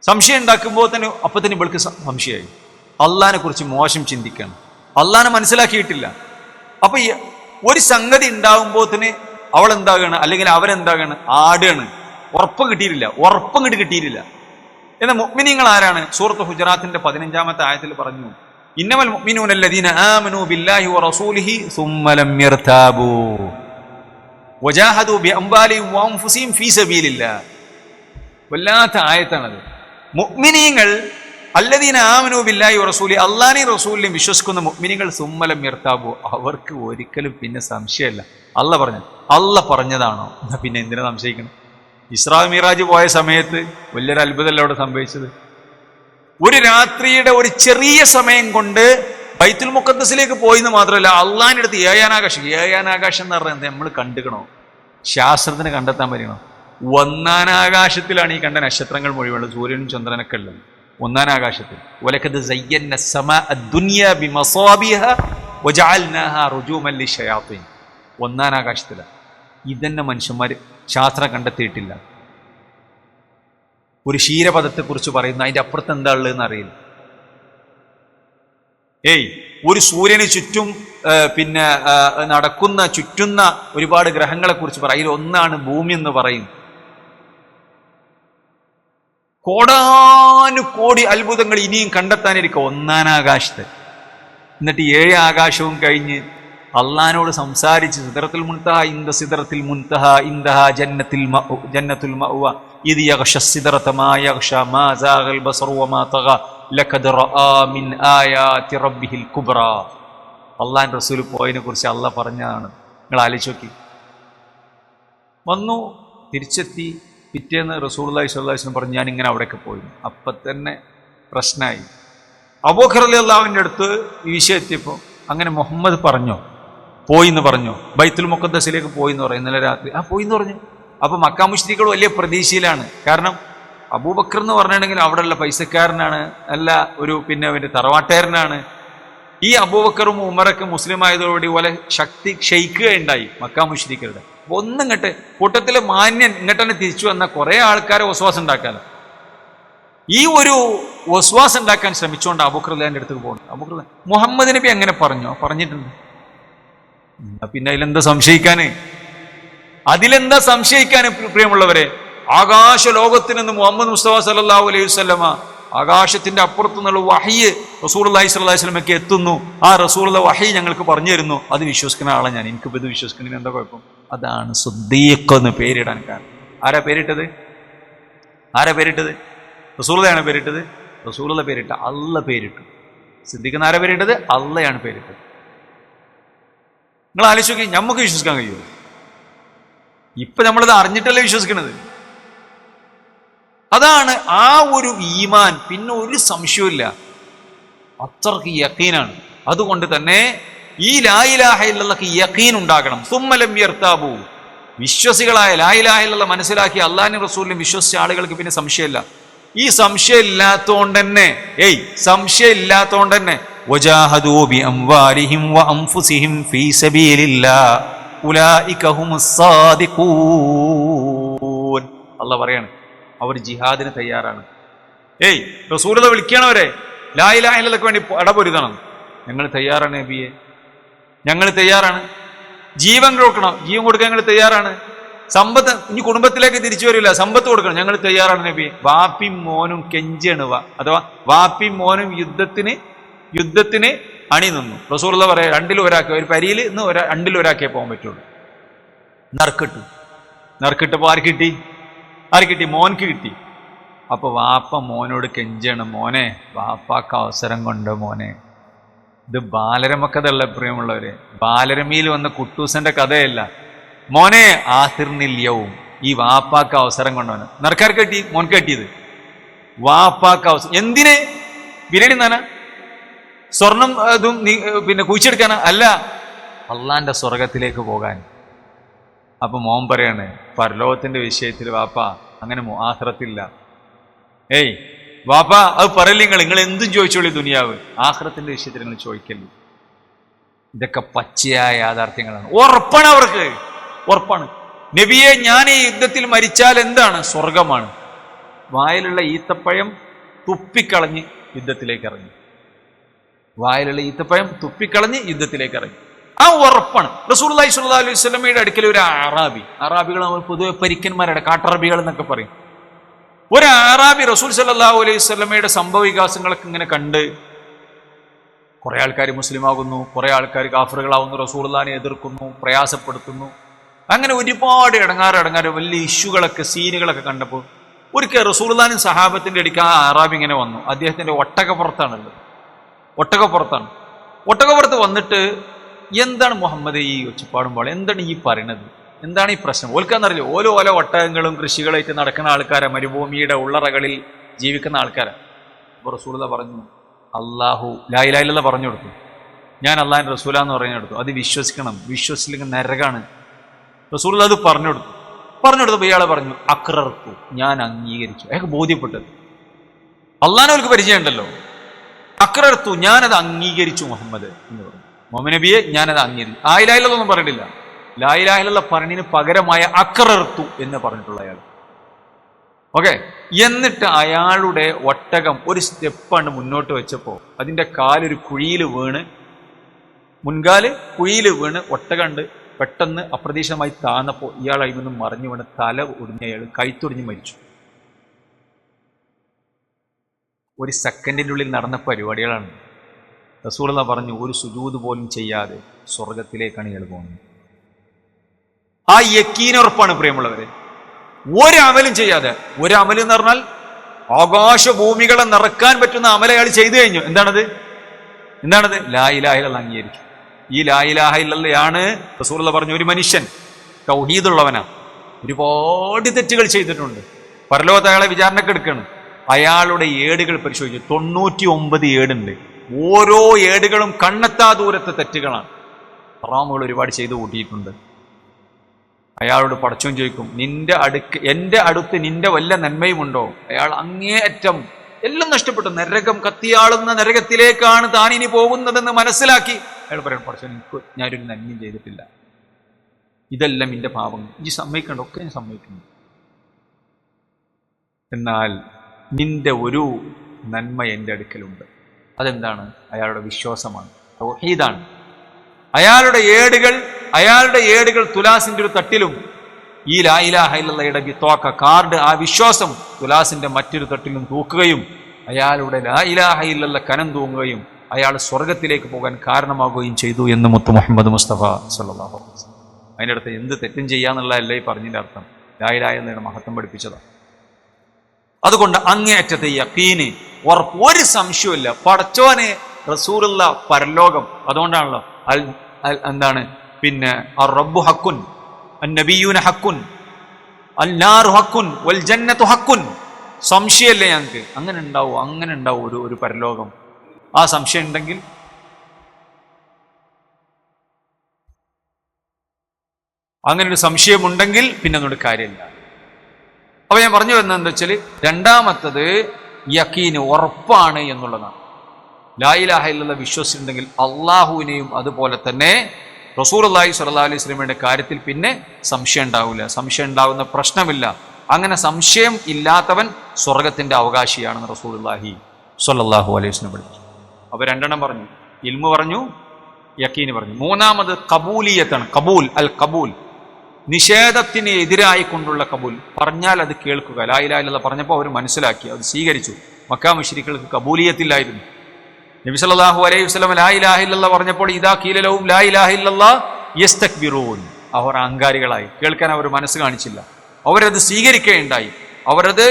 സംശയം ഉണ്ടാക്കുമ്പോൾ തന്നെ അപ്പത്തിന് ഇവൾക്ക് സംശയമായി. അള്ളാഹിനെ കുറിച്ച് മോശം ചിന്തിക്കണം, അള്ളാഹിനെ മനസ്സിലാക്കിയിട്ടില്ല. അപ്പൊ ഒരു സംഗതി ഉണ്ടാകുമ്പോൾ തന്നെ അവളെന്താകാണ്, അല്ലെങ്കിൽ അവരെന്താകാണ്, ആടാണ്. ഉറപ്പ് കിട്ടിയിട്ടില്ല. എന്നാൽ മുഅ്മിനീങ്ങൾ ആരാണ്? സൂറത്ത് ഹുജറാത്തിന്റെ 15-ാമത്തെ ആയത്തിൽ പറഞ്ഞു, ഇന്നമൽ മുഅ്മിനൂന അല്ലദീന ആമനൂ ബില്ലാഹി വറസൂലിഹി സുമ്മ ലം യർതാബൂ വജാഹദൂ ബിഅംവാലിഹിം വഅൻഫുസിഹിം ഫീ സബീലില്ലാഹ്. വല്ലാത്ത ആയത്താണത്. മുഅ്മിനീങ്ങൾ അല്ലദീന ആമനൂ ബില്ലാഹി വറസൂലി, അല്ലാഹുവിനെയും റസൂലിനെയും വിശ്വസിക്കുന്ന മുഅ്മിനീങ്ങൾ സുമ്മ ലം യർതാബൂ, അവർക്ക് ഒരിക്കലും പിന്നെ സംശയമല്ല. അല്ല പറഞ്ഞതാണോ, എന്നാ പിന്നെ എന്തിനാ സംശയിക്കണം? ഇസ്രാ മിറാജ് പോയ സമയത്ത് വലിയൊരു അത്ഭുതമല്ല അവിടെ സംഭവിച്ചത്. ഒരു രാത്രിയുടെ ഒരു ചെറിയ സമയം കൊണ്ട് ബൈത്തുൽ മുഖദ്ദസിലേക്ക് പോയിന്ന് മാത്രമല്ല, അള്ളാഹിന്റെ അടുത്ത് ഏഴാനാകാശം എന്ന് പറഞ്ഞാൽ നമ്മൾ കണ്ടുകണോ? ശാസ്ത്രത്തിന് കണ്ടെത്താൻ പറ്റണോ? ഒന്നാനാകാശത്തിലാണ് ഈ കണ്ട നക്ഷത്രങ്ങൾ മുഴുവനുള്ളത്, സൂര്യനും ചന്ദ്രനൊക്കെ ഉള്ളത് ഒന്നാനാകാശത്തിൽ. വലഖദ് സയ്യന്ന സമാഅ ദുനിയ ബിമസാബിഹ വജഅൽനാഹാ റുജൂമൻ ലിശയാത്തീൻ. ഒന്നാനാകാശത്തിലാണ്. ഇതന്നെ മനുഷ്യന്മാർ ശാസ്ത്രം കണ്ടെത്തിയിട്ടില്ല. ഒരു ക്ഷീരപഥത്തെക്കുറിച്ച് പറയുന്ന അതിൻ്റെ അപ്പുറത്ത് എന്താ ഉള്ളതെന്ന് അറിയില്ല. ഒരു സൂര്യന് ചുറ്റും ചുറ്റുന്ന ഒരുപാട് ഗ്രഹങ്ങളെ കുറിച്ച് പറയും. അതിൽ ഒന്നാണ് ഭൂമി എന്ന് പറയും. കോടാനുകോടി അത്ഭുതങ്ങൾ ഇനിയും കണ്ടെത്താനിരിക്കുക ഒന്നാനാകാശത്ത്. എന്നിട്ട് 7 ആകാശവും കഴിഞ്ഞ് അള്ളാഹിനോട് സംസാരിച്ച് സിദ്റത്തുൽ മുൻതഹ ഇൻദഹ ജന്നത്തുൽ മഅവ ഇദ് യഗ്ഷ സിദ്റത മാ യഗ്ഷ മാ സാഗൽ ബസറു വമാ തഗ ലഖദ് റആ മിൻ ആയാതി റബ്ബിഹിൽ കുബ്ര. അള്ളാഹിന്റെ റസൂൽ പോയതിനെ കുറിച്ച് അള്ളാഹ് പറഞ്ഞതാണ്. നിങ്ങൾ ആലോചിച്ച് നോക്കി. വന്നു, തിരിച്ചെത്തി, പിറ്റേന്ന് റസൂലുള്ളാഹി സ്വല്ലല്ലാഹു അലൈഹി വസല്ലം പറഞ്ഞു, ഞാൻ ഇങ്ങനെ അവിടേക്ക് പോയി. അപ്പം തന്നെ പ്രശ്നമായി. അബൂബക്കർ റളിയല്ലാഹുവിന്റെ അടുത്ത് ഈ വിഷയം എത്തിയപ്പോൾ, അങ്ങനെ മുഹമ്മദ് പോയിന്ന് പറഞ്ഞു, ബൈത്തുൽ മുഖദ്ദസിലേക്ക് പോയിന്ന് പറഞ്ഞു ഇന്നലെ രാത്രി. പോയിന്ന് പറഞ്ഞു. അപ്പൊ മക്കാ മുശ്രിക്കുകൾ വലിയ പ്രതീക്ഷയിലാണ്. കാരണം അബൂബക്കർ എന്ന് പറഞ്ഞിട്ടുണ്ടെങ്കിൽ അവിടെയുള്ള പൈസക്കാരനാണ്, അല്ല ഒരു അവന്റെ തറവാട്ടുകാരനാണ്. ഈ അബൂബക്കറും ഉമറൊക്കെ മുസ്ലിം ആയതോടുകൂടി പോലെ ശക്തി ക്ഷയിക്കുകയുണ്ടായി മക്കാ മുശ്രിക്കുകളുടെ. ഒന്നും ഇങ്ങോട്ട് കൂട്ടത്തിലെ മാന്യൻ ഇങ്ങോട്ട് തന്നെ തിരിച്ചു വന്ന കുറെ ആൾക്കാരെ വസ്വാസം ഉണ്ടാക്കാലോ. ഈ ഒരു വസ്വാസം ഉണ്ടാക്കാൻ ശ്രമിച്ചുകൊണ്ട് അബൂബക്കർ റളിയല്ലാഹുവിന്റെ അടുത്തേക്ക് പോകുന്നു. അബൂബക്കർ മുഹമ്മദ് നബി അങ്ങനെ പറഞ്ഞിട്ടുണ്ട്. പിന്നെ അതിലെന്താ സംശയിക്കാന് പ്രിയമുള്ളവരെ? ആകാശ ലോകത്തിൽ നിന്ന് മുഹമ്മദ് മുസ്തഫ സല്ലല്ലാഹു അലൈഹി വസല്ലമ ആകാശത്തിന്റെ അപ്പുറത്തു നിന്നുള്ള വഹയ് റസൂലുള്ളാഹി സ്വല്ലല്ലാഹു അലൈഹി വസല്ലമയ്ക്ക് എത്തുന്നു. ആ റസൂലുള്ള വഹയ് ഞങ്ങൾക്ക് പറഞ്ഞു തരുന്നു. അത് വിശ്വസിക്കുന്ന ആളാണ് ഞാൻ. എനിക്കിപ്പോൾ ഇത് വിശ്വസിക്കുന്നതിന് എന്താ കുഴപ്പം? അതാണ് സിദ്ദീഖ് എന്ന് പേരിടാൻ കാരണം. ആരാ പേരിട്ടത്? റസൂലുള്ളാഹിയാണ് പേരിട്ടത്. റസൂലുള്ള പേരിട്ട, അല്ലാഹ് പേരിട്ടു. സിദ്ദീഖ് എന്ന് ആരാ പേരിട്ടത്? അല്ലാഹയാണ് പേരിട്ടത്. നിങ്ങൾ ആലോചിച്ച് നോക്കി, നമുക്ക് വിശ്വസിക്കാൻ കഴിയുമോ? ഇപ്പൊ നമ്മളത് അറിഞ്ഞിട്ടല്ലേ വിശ്വസിക്കുന്നത്. അതാണ് ആ ഒരു ഈമാൻ. പിന്നെ ഒരു സംശയമില്ല, അത്രക്ക് യഖീനാണ്. അതുകൊണ്ട് തന്നെ ഈ ലാ ഇലാഹ ഇല്ലല്ലാഹ് യഖീൻ ഉണ്ടാകണം. സുമ്മ ലം യർതാബു, വിശ്വസികളായ ലാ ഇലാഹ ഇല്ലല്ലാഹ് മനസ്സിലാക്കി അല്ലാഹുവിനും റസൂലിനും വിശ്വസിച്ച ആളുകൾക്ക് പിന്നെ സംശയമില്ല. ഈ സംശയം ഇല്ലാത്തോണ്ടന്നെ വജാഹദൂ ബിഅംവാലിഹിം വഅൻഫുസിഹിം ഫീ സബീലില്ലാഹ് ഉലൈക ഹുമുസ് സാദിഖൂൻ. അല്ലാഹ് പറയാണ്, അവർ ജിഹാദിന് തയ്യാറാണ്. റസൂലുള്ളാഹി വിളിക്കണവരെ ലാ ഇലാഹ ഇല്ലല്ലാഹ്ക്ക് വേണ്ടി ഇടപൊരുതണം. ഞങ്ങൾ തയ്യാറാണ് നബിയെ, ഞങ്ങൾ തയ്യാറാണ്. ജീവൻ കൊടുക്കണം, ജീവൻ കൊടുക്കാൻ ഞങ്ങൾ തയ്യാറാണ്. സമ്പത്ത് ഇനി കുടുംബത്തിലേക്ക് തിരിച്ചു വരില്ല, സമ്പത്ത് കൊടുക്കണം, ഞങ്ങൾ തയ്യാറാണ് നബി. വാപ്പിയും മോനും കെഞ്ചാണ്, അഥവാ വാപ്പിയും മോനും യുദ്ധത്തിന് അണി നിന്നു. റസൂലുള്ളാഹി പറയാം, രണ്ടിലൊരാൾക്ക്, ഒരു പരിയിൽ ഇന്ന് രണ്ടിലൊരാക്കേ പോകാൻ പറ്റുള്ളൂ. നറുക്കിട്ടപ്പോൾ ആര് കിട്ടി? മോൻക്ക് കിട്ടി. അപ്പൊ വാപ്പ മോനോട് കെഞ്ചാണ്, മോനെ വാപ്പാക്ക് അവസരം കൊണ്ട് മോനെ. ഇത് ബാലരമക്കഥയുള്ള പ്രിയമുള്ളവരെ, ബാലരമയിൽ വന്ന കുട്ടൂസന്റെ കഥയല്ല. മോനെ ആഹിർനില്യവും, ഈ വാപ്പാക്ക് അവസരം കൊണ്ടവന്. നറുക്കാർ കെട്ടി, മോൻക്ക് കെട്ടിയത് വാപ്പാക്ക് അവസരം. എന്തിന്? ബിരിയാണി നാന, സ്വർണം അതും കുഴിച്ചെടുക്കാനാ? അല്ല, അള്ളാന്റെ സ്വർഗത്തിലേക്ക് പോകാൻ. അപ്പൊ മോൻ പറയാണ്, പരലോകത്തിന്റെ വിഷയത്തിൽ വാപ്പ അങ്ങനെ ആഖിറത്തില്ല. വാപ്പ അത് പറയില്ല, നിങ്ങൾ എന്തും ചോദിച്ചോളി ദുനിയാവ്, ആഖിറത്തിന്റെ വിഷയത്തിൽ നിങ്ങൾ ചോദിക്കല്ലേ. ഇതൊക്കെ പച്ചയായ യാഥാർത്ഥ്യങ്ങളാണ്. ഉറപ്പാണ്, അവർക്ക് ഉറപ്പാണ്. നബിയെ, ഞാൻ ഈ യുദ്ധത്തിൽ മരിച്ചാൽ എന്താണ്? സ്വർഗമാണ്. വായിലുള്ള ഈത്തപ്പഴം തുപ്പിക്കളഞ്ഞ് യുദ്ധത്തിലേക്ക് ഇറങ്ങി. ആ ഉറപ്പാണ്. റസൂലുള്ളാഹി സ്വല്ലല്ലാഹു അലൈഹി വസല്ലമയുടെ അടുക്കൽ ഒരു അറാബികൾ നമ്മൾ പൊതുവെ പരിക്കന്മാരുടെ കാട്ടറബികൾ എന്നൊക്കെ പറയും. ഒരു അറാബി റസൂൽ സ്വല്ലല്ലാഹു അലൈഹി വസല്ലമയുടെ സംഭവ വികാസങ്ങളൊക്കെ ഇങ്ങനെ കണ്ട് കുറെ ആൾക്കാർ മുസ്ലിം ആകുന്നു, കുറെ ആൾക്കാർ കാഫറുകളാവുന്നു, റസൂലുള്ളാഹിനെ എതിർക്കുന്നു, പ്രയാസപ്പെടുത്തുന്നു. അങ്ങനെ ഒരുപാട് ഇടങ്ങാറ് വലിയ ഇഷ്യൂകളൊക്കെ സീനുകളൊക്കെ കണ്ടപ്പോൾ ഒരിക്കൽ റസൂലുള്ളാഹിയും സഹാബത്തിന്റെ ഇടയ്ക്ക് ആ അറാബി ഇങ്ങനെ വന്നു. അദ്ദേഹത്തിന്റെ ഒട്ടകപ്പുറത്താണുള്ളത്, ഒട്ടകപ്പുറത്ത് വന്നിട്ട് എന്താണ് മുഹമ്മദ് ഈ ഒച്ചപ്പാടും പാടും, എന്താണ് ഈ പറയണത്, എന്താണ് ഈ പ്രശ്നം? ഓൽക്കാന്നറിയില്ല. ഓല ഒട്ടകങ്ങളും കൃഷികളായിട്ട് നടക്കുന്ന ആൾക്കാരാ, മരുഭൂമിയുടെ ഉള്ളറകളിൽ ജീവിക്കുന്ന ആൾക്കാരാ. അപ്പോൾ റസൂലുള്ളാഹി പറഞ്ഞു, അല്ലാഹു ലാ ഇലാഹ ഇല്ലല്ലാഹ് പറഞ്ഞു കൊടുത്തു, ഞാൻ അള്ളാഹിന്റെ റസൂലാന്ന് പറഞ്ഞെടുത്തു, അത് വിശ്വസിക്കണം, വിശ്വസിച്ചില്ലെങ്കിൽ നരകാണ്. റസൂലുള്ളാഹി അത് പറഞ്ഞു കൊടുത്തപ്പോൾ ഇയാളെ പറഞ്ഞു, അക്റർത്തു, ഞാൻ അംഗീകരിച്ചു. അയാൾക്ക് ബോധ്യപ്പെട്ടത് അള്ളാഹിനെ അവർക്ക് പരിചയമുണ്ടല്ലോ. അക്റർത്തു, ഞാനത് അംഗീകരിച്ചു മുഹമ്മദ് എന്ന് പറഞ്ഞു. മുഹമ്മദ് നബിയെ ഞാനത് അംഗീകരിച്ചു. ലാ ഇലാഹ ഇല്ലല്ലാഹ് ഒന്നും പറഞ്ഞിട്ടില്ല. ലാ ഇലാഹ ഇല്ലല്ലാഹ് പറഞ്ഞതിന് പകരമായ അക്റർത്തു എന്ന് പറഞ്ഞിട്ടുള്ള അയാൾ. ഓക്കെ. എന്നിട്ട് അയാളുടെ ഒട്ടകം ഒരു സ്റ്റെപ്പാണ് മുന്നോട്ട് വെച്ചപ്പോൾ അതിന്റെ കാലൊരു കുഴിയിൽ വീണ്, മുൻകാല് കുഴിയിൽ വീണ് ഒട്ടകണ്ട് പെട്ടെന്ന് അപ്രതീക്ഷിതമായി താന്നപ്പോൾ ഇയാൾ അതിൽ നിന്നും മറിഞ്ഞു വീണ് തല ഒടിഞ്ഞ അയാൾ കൈത്തൊടിഞ്ഞ് മരിച്ചു. ഒരു സെക്കൻഡിൻ്റെ ഉള്ളിൽ നടന്ന പരിപാടികളാണ്. റസൂലുള്ളാഹി പറഞ്ഞു, ഒരു സുജൂദ് പോലും ചെയ്യാതെ സ്വർഗത്തിലേക്കാണ് ഇയാൾ പോകുന്നത്. ആ യക്കീനുറപ്പാണ് പ്രിയമുള്ളവരെ. ഒരമലും ചെയ്യാതെ, ഒരമൽ എന്ന് പറഞ്ഞാൽ ആകാശഭൂമികളെ നിറക്കാൻ പറ്റുന്ന അമല അയാൾ ചെയ്തു കഴിഞ്ഞു. എന്താണത്? ലാ ഇലാഹ ഇല്ലല്ലാഹ് അംഗീകരിച്ചു. ഈ ലാ ഇലാഹ ഇല്ലല്ലാഹയാണ് റസൂലുള്ളാഹി പറഞ്ഞു, ഒരു മനുഷ്യൻ തൗഹീദുള്ളവനാ, ഒരുപാട് തെറ്റുകൾ ചെയ്തിട്ടുണ്ട്, പരലോകത്ത് അയാളെ വിചാരണക്ക് എടുക്കുകയാണ്. അയാളുടെ ഏടുകൾ പരിശോധിച്ചു, 99 ഏടുണ്ട്. ഓരോ ഏടുകളും കണ്ണെത്താ ദൂരത്തെ തെറ്റുകളാണ്, ഹറാമുകൾ ഒരുപാട് ചെയ്തു കൂട്ടിയിട്ടുണ്ട്. അയാളോട് പടച്ചോൻ ചോദിക്കും, എന്റെ അടുത്ത് നിന്റെ വല്ല നന്മയുമുണ്ടോ? അയാൾ അങ്ങേയറ്റം എല്ലാം നഷ്ടപ്പെട്ടു, നരകം കത്തിയാളുന്ന നരകത്തിലേക്കാണ് താൻ ഇനി പോകുന്നതെന്ന് മനസ്സിലാക്കി അയാൾ പറയണം, പടച്ചോൻ എനിക്ക് ഞാനൊരു നന്മയും ചെയ്തിട്ടില്ല, ഇതെല്ലാം എന്റെ പാപങ്ങൾ, ഈ സമ്മതിക്കണ്ട, ഒക്കെ ഞാൻ സമ്മതിക്കുന്നു. എന്നാൽ നിന്റെ ഒരു നന്മ എൻ്റെ അടുക്കലുണ്ട്. അതെന്താണ്? അയാളുടെ വിശ്വാസമാണ്, തൗഹീദാണ്. അയാളുടെ ഏടുകൾ തുലാസിന്റെ ഒരു തട്ടിലും ഈ ലാ ഇലാഹ ഇല്ലല്ലാഹയുടെ ബിത്വാക്ക കാർഡ്, ആ വിശ്വാസം തുലാസിന്റെ മറ്റൊരു തട്ടിലും തൂക്കുകയും അയാളുടെ ലാ ഇലാഹ ഇല്ലല്ലാഹ് കനം തൂങ്ങുകയും അയാൾ സ്വർഗത്തിലേക്ക് പോകാൻ കാരണമാവുകയും ചെയ്തു എന്ന് മുത്ത് മുഹമ്മദ് മുസ്തഫ സല്ലല്ലാഹു അലൈഹി വസല്ലം. അതിൻ്റെ അടുത്ത് എന്ത് തെറ്റും ചെയ്യാന്നുള്ളതല്ല ഈ പറഞ്ഞതിൻ്റെ അർത്ഥം, ലാ ഇലാഹ ഇല്ലല്ലാഹയുടെ മഹത്വം പഠിപ്പിച്ചതാണ്. അതുകൊണ്ട് അങ്ങേയറ്റത്തെ യഖീന്, ഉറപ്പ്, ഒരു സംശയമില്ല. പടച്ചോനെ റസൂലുള്ളാഹി പരലോകം, അതുകൊണ്ടാണല്ലോ എന്താണ് പിന്നെ റബ്ബു ഹക്കുൻ, അന്നബിയൂന ഹക്കുൻ, അന്നാറു ഹക്കുൻ, വൽ ജന്നത്തു ഹക്കുൻ. സംശയമല്ലേ ഞങ്ങൾക്ക്? അങ്ങനെ ഉണ്ടാവും ഒരു പരലോകം. ആ സംശയം ഉണ്ടെങ്കിൽ അങ്ങനെ ഒരു സംശയമുണ്ടെങ്കിൽ പിന്നെ ഒന്നുകൊണ്ട് കാര്യമില്ല. അപ്പൊ ഞാൻ പറഞ്ഞു വരുന്നത് എന്താ വെച്ചാൽ, രണ്ടാമത്തത് യഖീന്, ഉറപ്പാണ് എന്നുള്ളതാണ്. ലാ ഇലാഹ ഇല്ലല്ലാഹ് വിശ്വസിച്ചിട്ടുണ്ടെങ്കിൽ അള്ളാഹുവിനെയും അതുപോലെ തന്നെ റസൂലുള്ളാഹി സ്വല്ലല്ലാഹു അലൈഹി വസല്ലമയുടെ കാര്യത്തിൽ പിന്നെ സംശയം ഉണ്ടാവില്ല, സംശയം ഉണ്ടാവുന്ന പ്രശ്നമില്ല. അങ്ങനെ സംശയം ഇല്ലാത്തവൻ സ്വർഗത്തിന്റെ അവകാശിയാണെന്ന് റസൂലുള്ളാഹി സ്വല്ലല്ലാഹു അലൈഹി വസല്ലം പഠിച്ചു. അപ്പൊ രണ്ടെണ്ണം പറഞ്ഞു, ഇൽമു പറഞ്ഞു, യഖീന് പറഞ്ഞു. മൂന്നാമത് ഖബൂലിയത്താണ്. കബൂൽ, നിഷേധത്തിന് എതിരായി കൊണ്ടുള്ള കബൂൽ. പറഞ്ഞാൽ അത് കേൾക്കുക. ലാ ഇലാഹ ഇല്ലല്ലാഹ് പറഞ്ഞപ്പോൾ അവർ മനസ്സിലാക്കി, അത് സ്വീകരിച്ചു. മക്കാ മുശ്രിക്കുകൾക്ക് കബൂലിയത്തില്ലായിരുന്നു. നബി സല്ലല്ലാഹു അലൈഹി വസല്ലം ലാ ഇലാഹ ഇല്ലല്ലാഹ് പറഞ്ഞപ്പോൾ ഇദാ ഖീല ലഹും ലാ ഇലാഹ ഇല്ലല്ലാഹ് യസ്തക്ബിറൂൻ, അവർ അഹങ്കാരികളായി, കേൾക്കാൻ അവർ മനസ്സ് കാണിച്ചില്ല. അവരത് സ്വീകരിക്കുകയുണ്ടായി. അവരത്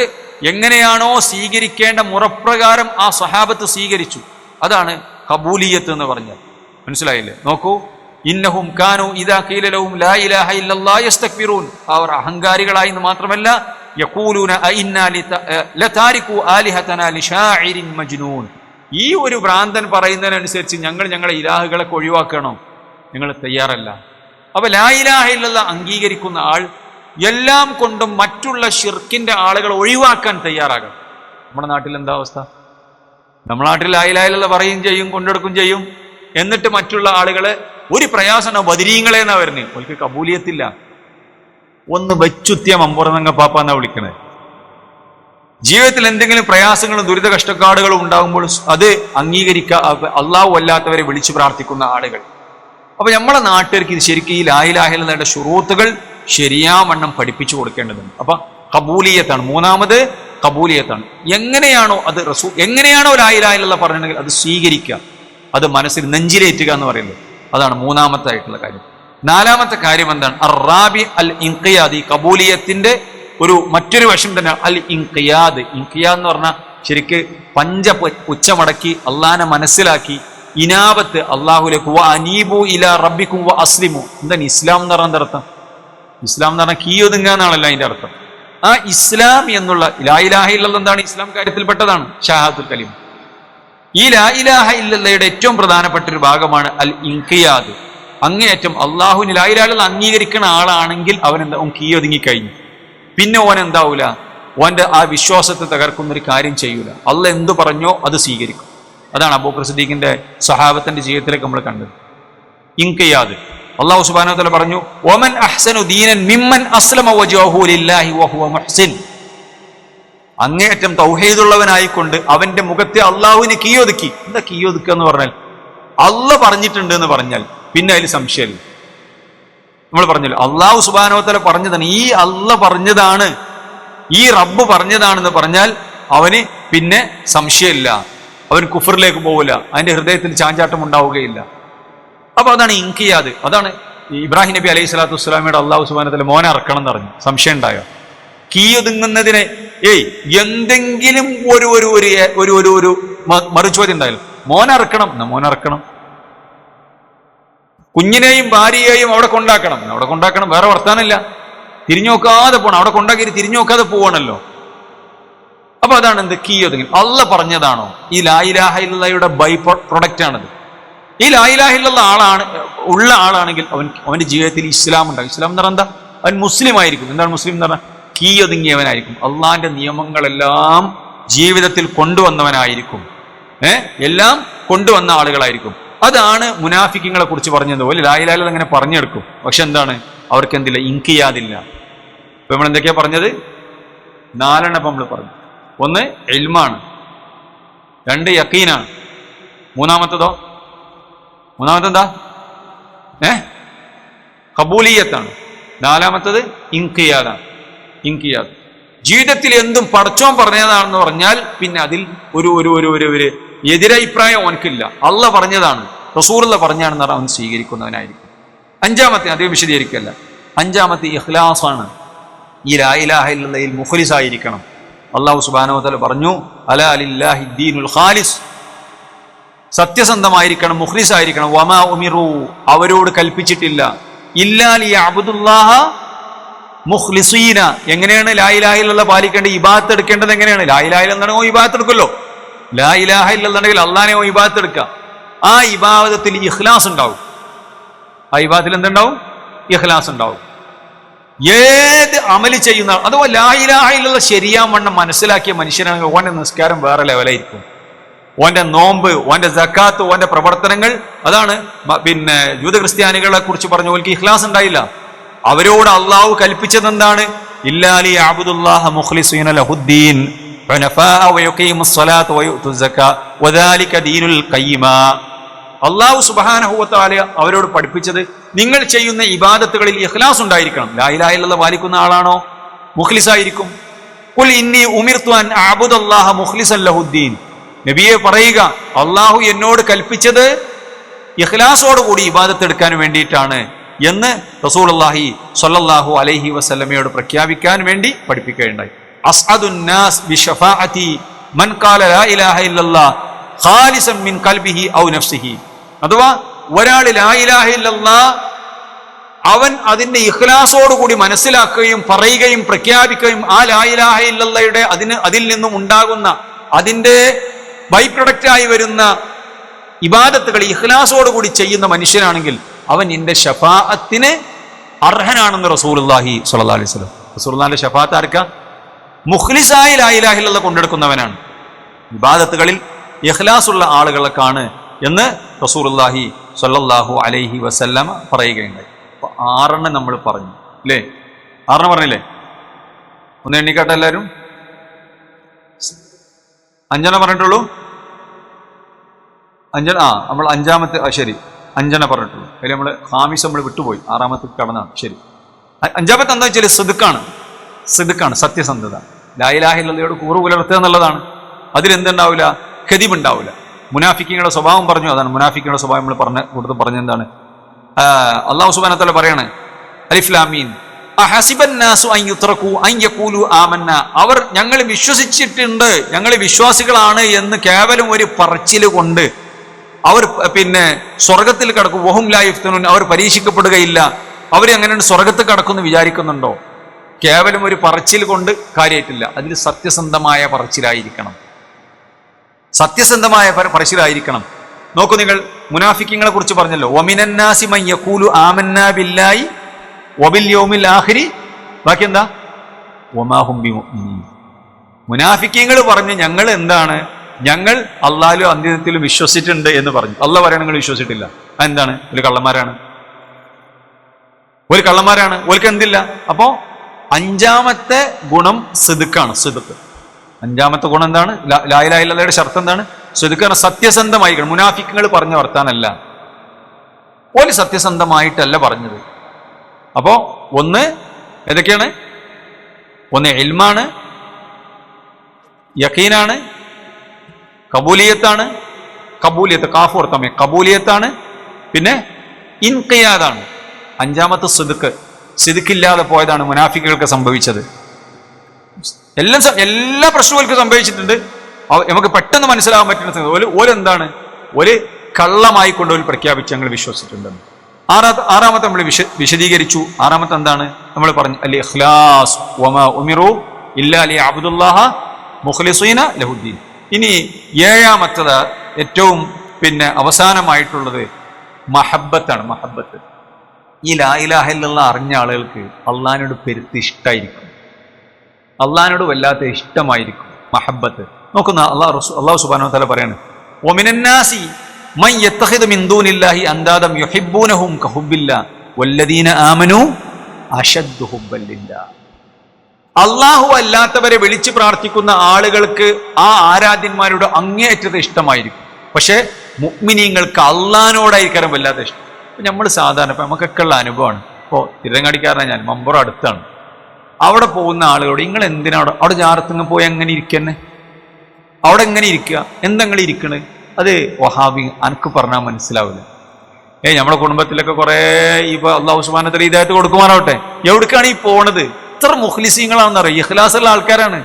എങ്ങനെയാണോ സ്വീകരിക്കേണ്ട മുറപ്രകാരം ആ സ്വഹാബത്ത് സ്വീകരിച്ചു. അതാണ് കബൂലിയത്ത് എന്ന് പറഞ്ഞാൽ. മനസ്സിലായില്ലേ? നോക്കൂ, ഇന്നഹും കാനൂ ഇദാ ഖീല ലഹും ലാ ഇലാഹ ഇല്ലല്ലാഹ് യസ്തക്ബിറൂൻ, അവർ അഹങ്കാരികളായി എന്ന് മാത്രമല്ല, യഖൂലൂന അഇന്നാ ലതാരികു ആലിഹതനാ ലിശാഇരിൻ മജ്നൂൻ, ഈ ഒരു ഭ്രാന്തൻ പറയുന്നതിനനുസരിച്ച് ഞങ്ങളുടെ ഇലാഹുകളൊക്കെ ഒഴിവാക്കണോ? ഞങ്ങൾ തയ്യാറല്ല. അപ്പൊ ലാ ഇലാഹ ഇല്ലല്ലാഹ് അംഗീകരിക്കുന്ന ആൾ എല്ലാം കൊണ്ടും മറ്റുള്ള ശിർക്കിന്റെ ആളുകൾ ഒഴിവാക്കാൻ തയ്യാറാകണം. നമ്മുടെ നാട്ടിൽ എന്താ അവസ്ഥ? നമ്മുടെ നാട്ടിൽ ലാ ഇലാഹ ഇല്ലല്ലാഹ് പറയുകയും ചെയ്യും, കൊണ്ടെടുക്കുകയും ചെയ്യും. എന്നിട്ട് മറ്റുള്ള ആളുകളെ ഒരു പ്രയാസനോ ബദരീങ്ങളെന്നാ വരുന്നത്. അവർക്ക് കബൂലിയത്തില്ല. ഒന്ന് വെച്ചുത്തിയ മമ്പുറന്നങ്ങ പാപ്പ എന്നാ വിളിക്കണേ. ജീവിതത്തിൽ എന്തെങ്കിലും പ്രയാസങ്ങളും ദുരിത കഷ്ടപ്പാടുകളും ഉണ്ടാകുമ്പോൾ അത് അംഗീകരിക്കുക, അള്ളാഹു അല്ലാത്തവരെ വിളിച്ചു പ്രാർത്ഥിക്കുന്ന ആളുകൾ. അപ്പൊ നമ്മളെ നാട്ടുകാർക്ക് ഇത് ശരിക്കും ഈ ലാ ഇലാഹ ഇല്ലല്ലാഹയുടെ ശുറൂത്തുകൾ ശരിയാവണ്ണം പഠിപ്പിച്ചു കൊടുക്കേണ്ടതുണ്ട്. അപ്പൊ ഖബൂലിയത്താണ്, മൂന്നാമത് ഖബൂലിയത്താണ്. എങ്ങനെയാണോ അത് എങ്ങനെയാണോ ലാ ഇലാഹ ഇല്ലല്ലാഹ് പറഞ്ഞിട്ടുണ്ടെങ്കിൽ അത് സ്വീകരിക്കുക, അത് മനസ്സിൽ നെഞ്ചിലേറ്റുക എന്ന് പറയുന്നത്, അതാണ് മൂന്നാമത്തെ ആയിട്ടുള്ള കാര്യം. നാലാമത്തെ കാര്യം എന്താണ്? അർ-റാബി അൽ ഇൻഖിയാദ്. ഈ ഖബൂലിയത്തിന്റെ മറ്റൊരു വശം തന്നെ അൽ ഇൻഖിയാദ്. ഇൻഖിയാദ് എന്ന് പറഞ്ഞാൽ ശരിക്ക് ഉച്ചമടക്കി അള്ളാനെ മനസ്സിലാക്കി ഇനാബത്ത് അള്ളാഹുലേക്ക്, വ അനീബു ഇലാ റബ്ബിക്കും വ അസ്ലിമു. എന്താണ് ഇസ്ലാം എന്ന് പറഞ്ഞ അർത്ഥം? ഇസ്ലാം എന്ന് പറഞ്ഞാൽ കീയൊതുങ്ങാന്നാണല്ലോ അതിന്റെ അർത്ഥം. ആ ഇസ്ലാം എന്നുള്ള ലാ ഇലാഹ ഇല്ലല്ലാഹ് എന്താണ്? ഇസ്ലാം കാര്യത്തിൽപ്പെട്ടതാണ് ഷഹാദത്തുൽ കലിമ. ഈ ലാ ഇലാഹ ഇല്ലല്ലാഹയുടെ ഏറ്റവും പ്രധാനപ്പെട്ട ഒരു ഭാഗമാണ് അൽ ഇൻഖിയാദ്. അങ്ങേയറ്റം അള്ളാഹുവിന് ലാ ഇലാഹ ഇല്ലല്ലാഹ് അംഗീകരിക്കുന്ന ആളാണെങ്കിൽ അവൻ കീയൊതുങ്ങിക്കഴിഞ്ഞു. പിന്നെ ഓൻ എന്താവൂല, ഓന്റെ ആ വിശ്വാസത്തെ തകർക്കുന്ന ഒരു കാര്യം ചെയ്യൂല. അള്ളാഹ് എന്തു പറഞ്ഞോ അത് സ്വീകരിക്കും. അതാണ് അബൂബക്കർ സിദ്ദീഖിന്റെ സഹാബത്തിന്റെ ജീവിതത്തിലേക്ക് നമ്മൾ കണ്ടത്. ഇൻഖിയാദ്. അല്ലാഹു സുബ്ഹാനഹു വ തആല പറഞ്ഞു, വമൻ അഹ്സനു ദീനൻ മിമ്മൻ അസ്ലമ വജ്ഹഹു ലില്ലാഹി വഹുവ മുഹ്സിൻ. അങ്ങേയറ്റം തൗഹീദുള്ളവനായിക്കൊണ്ട് അവന്റെ മുഖത്തെ അള്ളാഹുവിനെ കീയൊതുക്കി. എന്താ കീയൊതുക്കുക എന്ന് പറഞ്ഞാൽ? അള്ളാഹ് പറഞ്ഞിട്ടുണ്ട് എന്ന് പറഞ്ഞാൽ പിന്നെ അതിൽ സംശയമില്ല. നമ്മൾ പറഞ്ഞല്ലോ അള്ളാഹു സുബ്ഹാനഹു വ തആല പറഞ്ഞതാണ്, ഈ അള്ളാഹ് പറഞ്ഞതാണ്, ഈ റബ്ബ് പറഞ്ഞതാണെന്ന് പറഞ്ഞാൽ അവന് പിന്നെ സംശയമില്ല, അവൻ കുഫറിലേക്ക് പോവില്ല, അതിന്റെ ഹൃദയത്തിൽ ചാഞ്ചാട്ടം ഉണ്ടാവുകയില്ല. അപ്പൊ അതാണ് ഇൻഖിയാദ്. അതാണ് ഇബ്രാഹിം നബി അലൈഹി സ്വലാത്തു വസ്സലാമയുടെ അള്ളാഹു സുബ്ഹാനഹു വ തആല മോനെ ഇറക്കണം എന്ന് പറഞ്ഞു. സംശയം ഉണ്ടായോ? കീയൊതുങ്ങുന്നതിനെ എന്തെങ്കിലും ഒരു മറുചോദ്യം ഉണ്ടായാലും മോനെ ഇറക്കണം എന്നാ മോനെ ഇറക്കണം. കുഞ്ഞിനെയും ഭാര്യയെയും അവിടെ കൊണ്ടാക്കണം, വേറെ വർത്താനമില്ല. തിരിഞ്ഞു നോക്കാതെ പോകണം, അവിടെ കൊണ്ടാക്കി തിരിഞ്ഞു നോക്കാതെ പോവാണല്ലോ. അപ്പൊ അതാണ് എന്ത് കീയൊതുങ്ങൽ. അള്ളാഹ് പറഞ്ഞതാണോ? ഈ ലാ ഇലാഹ ഇല്ലല്ലാഹയുടെ ബൈ പ്രൊഡക്റ്റ് ആണത്. ഈ ലാ ഇലാഹ ഇല്ലല്ലാഹ് ഉള്ള ആളാണെങ്കിൽ അവന്റെ ജീവിതത്തിൽ ഇസ്ലാം ഉണ്ടാകും. ഇസ്ലാം എന്ന് പറഞ്ഞാൽ എന്താ? അവൻ മുസ്ലിം ആയിരിക്കും. എന്താണ് മുസ്ലിം എന്ന് പറഞ്ഞാൽ? കീയൊതുങ്ങിയവനായിരിക്കും, അള്ളാഹിന്റെ നിയമങ്ങളെല്ലാം ജീവിതത്തിൽ കൊണ്ടുവന്നവനായിരിക്കും, എല്ലാം കൊണ്ടുവന്ന ആളുകളായിരിക്കും. അതാണ് മുനാഫിക്കുകളെ കുറിച്ച് പറഞ്ഞതുപോലെ ലാ ഇലാഹ ഇല്ലല്ലാഹ് അങ്ങനെ പറഞ്ഞെടുക്കും. പക്ഷെ എന്താണ്? അവർക്ക് എന്തില്ല? ഇൻഖിയാദില്ല. ഇപ്പൊ നമ്മൾ എന്തൊക്കെയാ പറഞ്ഞത്? 4 നമ്മൾ പറഞ്ഞു. 1 ഇൽമാണ്, 2 യഖീനാണ്, മൂന്നാമത്തെന്താ? ഖബൂലിയത്താണ്, 4മത്തത് ഇൻഖിയാദാണ്. ഇൻഖിയാദ് ജീവിതത്തിൽ എന്തും പടച്ചോൻ പറഞ്ഞതാണെന്ന് പറഞ്ഞാൽ പിന്നെ അതിൽ ഒരു എതിരഭിപ്രായം അവനക്കില്ല. അള്ളാഹ് പറഞ്ഞതാണ്, റസൂലുള്ളാഹ് പറഞ്ഞാണെന്ന് പറഞ്ഞാൽ അവൻ സ്വീകരിക്കുന്നവനായിരിക്കും. 5മത്തെ അധികം വിശദീകരിക്കല്ല. 5മത്തെ ഇഖ്ലാസാണ്. ഈ ലാ ഇലാഹ ഇല്ലല്ലാഹയിൽ മുഖ്ലിസ് ആയിരിക്കണം. അല്ലാഹു സുബ്ഹാനഹു വ തആല പറഞ്ഞു, അലാ ലില്ലാഹി ദീനുൽ ഖാലിസ്. സത്യസന്ധമായിരിക്കണം, മുഖ്ലിസ് ആയിരിക്കണം. വമാ ഉമിറു, അവരോട് കൽപ്പിച്ചിട്ടില്ല, ഇല്ലാ ലിയഅബ്ദുല്ലാഹ മുഖ്ലിസീന. എങ്ങനെയാണ് ലാ ഇലാഹ ഇല്ലല്ലാഹ് പാലിക്കേണ്ടത്? ഇബാദത്ത് എടുക്കേണ്ടത് എങ്ങനെയാണ്? ലാ ഇലാഹ ഇല്ലല്ലാഹ് ഇബാദത്ത് എടുക്കുമല്ലോ. ലാ ഇലാഹ ഇല്ലല്ലാഹ് അള്ളാഹനെ ഇബാദത്ത് എടുക്കുക. ആ ഇബാദത്തിൽ ഇഖ്ലാസ് ഉണ്ടാവും. ആ ഇബാദത്തിൽ എന്തുണ്ടാവും? ഇഖ്ലാസ് ഉണ്ടാവും. ഏത് അമല് ചെയ്യുന്ന അഥവാ ലാ ഇലാഹ ഇല്ലല്ലാഹ് ശരിയാവണ്ണം മനസ്സിലാക്കിയ മനുഷ്യനാണെങ്കിൽ ഓന്റെ നിസ്കാരം വേറെ ലെവലായിരിക്കും. ഓന്റെ നോമ്പ്, ഓന്റെ സക്കാത്ത്, ഓന്റെ പ്രവർത്തനങ്ങൾ. അതാണ് പിന്നെ ജൂത ക്രിസ്ത്യാനികളെ കുറിച്ച് പറഞ്ഞു, ഓൽക്ക് ഇഖ്ലാസ് ഉണ്ടായില്ല. അവരോട് അള്ളാഹു കൽപ്പിച്ചത് എന്താണ്? ഇല്ലാ ലിയഅബ്ദുല്ലാഹ മുഖ്ലിസീന ലഹുദ്ദീൻ ഹുനഫാഅ വയുഖീമുസ് സ്വലാത്ത വയുഅ്തുസ് സക്കാത്ത വദാലിക ദീനുൽ ഖയ്യിമ. അള്ളാഹു സുബ്ഹാനഹു വ തആല അവരോട് പഠിപ്പിച്ചത് നിങ്ങൾ ചെയ്യുന്ന ഇബാദത്തുകളിൽ ഇഖ്ലാസ് ഉണ്ടായിരിക്കണം. ലാ ഇലാഹ ഇല്ലല്ലാഹ് പാലിക്കുന്ന ആളാണോ മുഖ്ലിസായിരിക്കും. ഖുൽ ഇന്നി ഉമിർതു അൻ അഅ്ബുദല്ലാഹ മുഖ്ലിസൻ ലഹുദ്ദീൻ. നബിയെ പറയുക, അള്ളാഹു എന്നോട് കൽപ്പിച്ചത് ഇഖ്ലാസോടുകൂടി ഇബാദത്ത് എടുക്കാൻ വേണ്ടിയിട്ടാണ് എന്ന് റസൂലുള്ളാഹി സ്വല്ലല്ലാഹു അലൈഹി വസല്ലമയോട് പ്രഖ്യാപിക്കാൻ വേണ്ടി പഠിപ്പിക്കുകയുണ്ടായി. അസ്അദുൻ നാസ് ബിശഫാഅതി മൻ ഖാല ലാ ഇലാഹ ഇല്ലല്ലാഹ് ഖാലിസൻ മിൻ ഖൽബിഹി ഔ നഫ്സിഹി. അഥവാ ഒരാൾ ലാ ഇലാഹ ഇല്ലല്ലാഹ് അവൻ അതിന്റെ ഇഖ്ലാസോടുകൂടി മനസ്സിലാക്കുകയും പറയുകയും പ്രഖ്യാപിക്കുകയും ആ ലാ ഇലാഹ ഇല്ലല്ലാഹയുടെ അതിൽ നിന്നും ഉണ്ടാകുന്ന അതിന്റെ ബൈ പ്രൊഡക്റ്റായി വരുന്ന ഇബാദത്തുകൾ ഇഖ്ലാസോടുകൂടി ചെയ്യുന്ന മനുഷ്യനാണെങ്കിൽ അവൻ എന്റെ ശഫാഅത്തിന് അർഹനാണെന്ന് റസൂലുള്ളാഹി സ്വല്ലല്ലാഹു അലൈഹി വസല്ലം. റസൂലുള്ളാഹിന്റെ ശഫാഅത്ത് ആർക്കാ? മുഖ്ലിസായി ലാ ഇലാഹ ഇല്ലല്ലാഹ് കൊണ്ടെടുക്കുന്നവനാണ്. ഇബാദത്തുകളിൽ ഇഖ്ലാസുള്ള ആളുകൾക്കാണ് എന്ന് റസൂലുള്ളാഹി സ്വല്ലല്ലാഹു അലൈഹി വസല്ലം പറയുകയുണ്ടായി. അപ്പൊ 6 നമ്മൾ പറഞ്ഞു അല്ലേ? 6 പറഞ്ഞില്ലേ? ഒന്ന് എണ്ണിക്കാട്ടെ എല്ലാവരും. 5 പറഞ്ഞിട്ടുള്ളൂ. 5 നമ്മൾ 5മത്തെ ശരി 5 പറഞ്ഞിട്ടുള്ളൂ. അതിൽ നമ്മൾ ഹാമിസ് നമ്മൾ വിട്ടുപോയി, 6ാമത്തെ കടന്നാണ്. ശരി. 5ാമത്തെ എന്താ വെച്ചാൽ സിദ്ക്കാണ്, സത്യസന്ധത. ലാ ഇലാഹ ഇല്ലല്ലയോട് കൂറ് പുലർത്തുക എന്നുള്ളതാണ്. അതിലെന്തുണ്ടാവില്ല? ഖദിബ് ഉണ്ടാവില്ല. മുനാഫിക്കീങ്ങളുടെ സ്വഭാവം പറഞ്ഞു, അതാണ് മുനാഫിക്കീങ്ങളുടെ സ്വഭാവം നമ്മൾ കൂടുതൽ പറഞ്ഞെന്താണ്? അല്ലാഹു സുബ്ഹാനഹു വ തആല പറയാണ്, അലിഫ് ലാം മീം അഹസിബന്നാസു അൻ യുത്രകൂ അൻ യഖൂലു ആമന്ന, അവർ ഞങ്ങൾ വിശ്വസിച്ചിട്ടുണ്ട്, ഞങ്ങൾ വിശ്വാസികളാണ് എന്ന് കേവലം ഒരു പറച്ചിൽ കൊണ്ട് അവർ പിന്നെ സ്വർഗത്തിൽ കടക്കും. വഹും ലാ യുഫ്തനൂൻ, അവർ പരീക്ഷിക്കപ്പെടുകയില്ല. അവർ അങ്ങനെ സ്വർഗത്തിൽ കടക്കുമെന്ന് വിചാരിക്കുന്നുണ്ടോ? കേവലം ഒരു പറച്ചിൽ കൊണ്ട് കാര്യമായിട്ടില്ല. അതിൽ സത്യസന്ധമായ പറച്ചിലായിരിക്കണം, സത്യസന്ധമായ പറച്ചിലായിരിക്കണം. നോക്കൂ, നിങ്ങൾ മുനാഫിക്കീങ്ങളെ കുറിച്ച് പറഞ്ഞല്ലോ, വമിനന്നാസി മൻ യഖൂലു ആമന്നാ ബില്ലാഹി വബിൽ യൗമിൽ ആഖിരി, ബാക്കി എന്താ? വമാ ഹും ബിമുഅ്മിനീൻ. മുനാഫിക്കീങ്ങൾ പറഞ്ഞു ഞങ്ങൾ എന്താണ്, ഞങ്ങൾ അള്ളാഹിലും അന്ത്യത്തിലും വിശ്വസിച്ചിട്ടുണ്ട് എന്ന് പറഞ്ഞു. അള്ളാഹ് പറയാൻ നിങ്ങൾ വിശ്വസിച്ചിട്ടില്ല. അതെന്താണ്? ഒരു കള്ളന്മാരാണ്, ഓൽക്ക് എന്തില്ല. അപ്പോ 5ാമത്തെ ഗുണം സിദ്ക്കാണ്. സിദ്ക്ക് 5ാമത്തെ ഗുണം എന്താണ്? ലാ ഇലാഹ ഇല്ലല്ലയുടെ ഷർത്ത് എന്താണ്? സിദ്ക്കാണ്, സത്യസന്ധമായിരിക്കണം. മുനാഫിക്കുകൾ പറഞ്ഞ വർത്താനല്ല, ഓല് സത്യസന്ധമായിട്ടല്ല പറഞ്ഞത്. അപ്പോ ഒന്ന് ഏതൊക്കെയാണ്? ഒന്ന് ഇൽമാണ്, യഖീനാണ്, കബൂലിയത്താണ്, കാഫ് ഓർത്തമേ, കബൂലിയത്താണ്, പിന്നെ ഇൻഖിയാദാണ്. 5ാമത്തെ സിദ്ക്കില്ലാതെ പോയതാണ് മുനാഫിക്കുകൾക്ക് സംഭവിച്ചത്. എല്ലാ പ്രശ്നങ്ങൾക്കും സംഭവിച്ചിട്ടുണ്ട്. നമുക്ക് പെട്ടെന്ന് മനസ്സിലാകാൻ പറ്റുന്ന ഓരെന്താണ്? ഒരു കള്ളമായി കൊണ്ട് ഒരു പ്രഖ്യാപിച്ച് ഞങ്ങൾ വിശ്വസിച്ചിട്ടുണ്ടെന്ന്. 6ാമത്തെ നമ്മൾ വിശദീകരിച്ചു. 6ാമത്തെ എന്താണ്? നമ്മൾ പറഞ്ഞു അൽ ഇഖ്ലാസ് വമാ ഉമിറു ഇല്ലാ ലിയഅബ്ദുല്ലാഹ മുഖ്ലിസീന ലഹുദ്ദീൻ. ഇനി 7ാമത്തത് ഏറ്റവും അവസാനമായിട്ടുള്ളത് മഹബ്ബത്താണ്. മഹബ്ബത്ത്. ഈ ലാ ഇലാഹ ഇല്ലല്ലാഹ് അറിഞ്ഞ ആളുകൾക്ക് അള്ളാഹിനോട് പെരുത്ത് ഇഷ്ടമായിരിക്കും, അള്ളാഹിനോട് വല്ലാത്ത ഇഷ്ടമായിരിക്കും. മഹബ്ബത്ത്. നോക്കുന്ന അള്ളാഹു സുബ്ഹാനഹു വ തആല പറയാണ്, വമിനന്നാസി മൻ യത്തഖിദു മിൻ ദൂനില്ലാഹി അൻദാദം യുഹിബ്ബൂനഹും കഹുബ്ബില്ലാഹ് വല്ലദീന ആമനൂ അശദ്ദു ഹുബ്ബൻ ലില്ലാഹ്. അള്ളാഹു അല്ലാത്തവരെ വിളിച്ചു പ്രാർത്ഥിക്കുന്ന ആളുകൾക്ക് ആ ആരാധ്യന്മാരോട് അങ്ങേയറ്റത്തെ ഇഷ്ടമായിരിക്കും. പക്ഷെ മുഅ്മിനീങ്ങൾക്ക് അള്ളാഹിനോടായിരിക്കും വല്ലാത്ത ഇഷ്ടം. നമ്മൾ സാധാരണ ഇപ്പം നമുക്കൊക്കെ ഉള്ള അനുഭവമാണ്. ഇപ്പോൾ തിരുരങ്ങാടിക്കാരനാണ് ഞാൻ, മമ്പുറം അടുത്താണ്. അവിടെ പോകുന്ന ആളുകളോട് നിങ്ങൾ എന്തിനാണ് അവിടെ ജാറത്തുനിന്ന് പോയി എങ്ങനെ ഇരിക്കന്നെ, അവിടെ എങ്ങനെ ഇരിക്കുക, എന്തെങ്കിലും ഇരിക്കണ്, അത് വഹാബി അനക്ക് പറഞ്ഞാൽ മനസ്സിലാവില്ല. നമ്മുടെ കുടുംബത്തിലൊക്കെ കുറെ ഇപ്പൊ അല്ലാഹു സുബ്ഹാനഹു വ തആല ഹിദായത്ത് കൊടുക്കുമാറാവട്ടെ, എവിടേക്കാണ് ഈ പോണത്? ഇത്ര മുഖ്ലിസീങ്ങളാണെന്നറിയാം, ഇഖ്ലാസുള്ള ആൾക്കാരാണ്.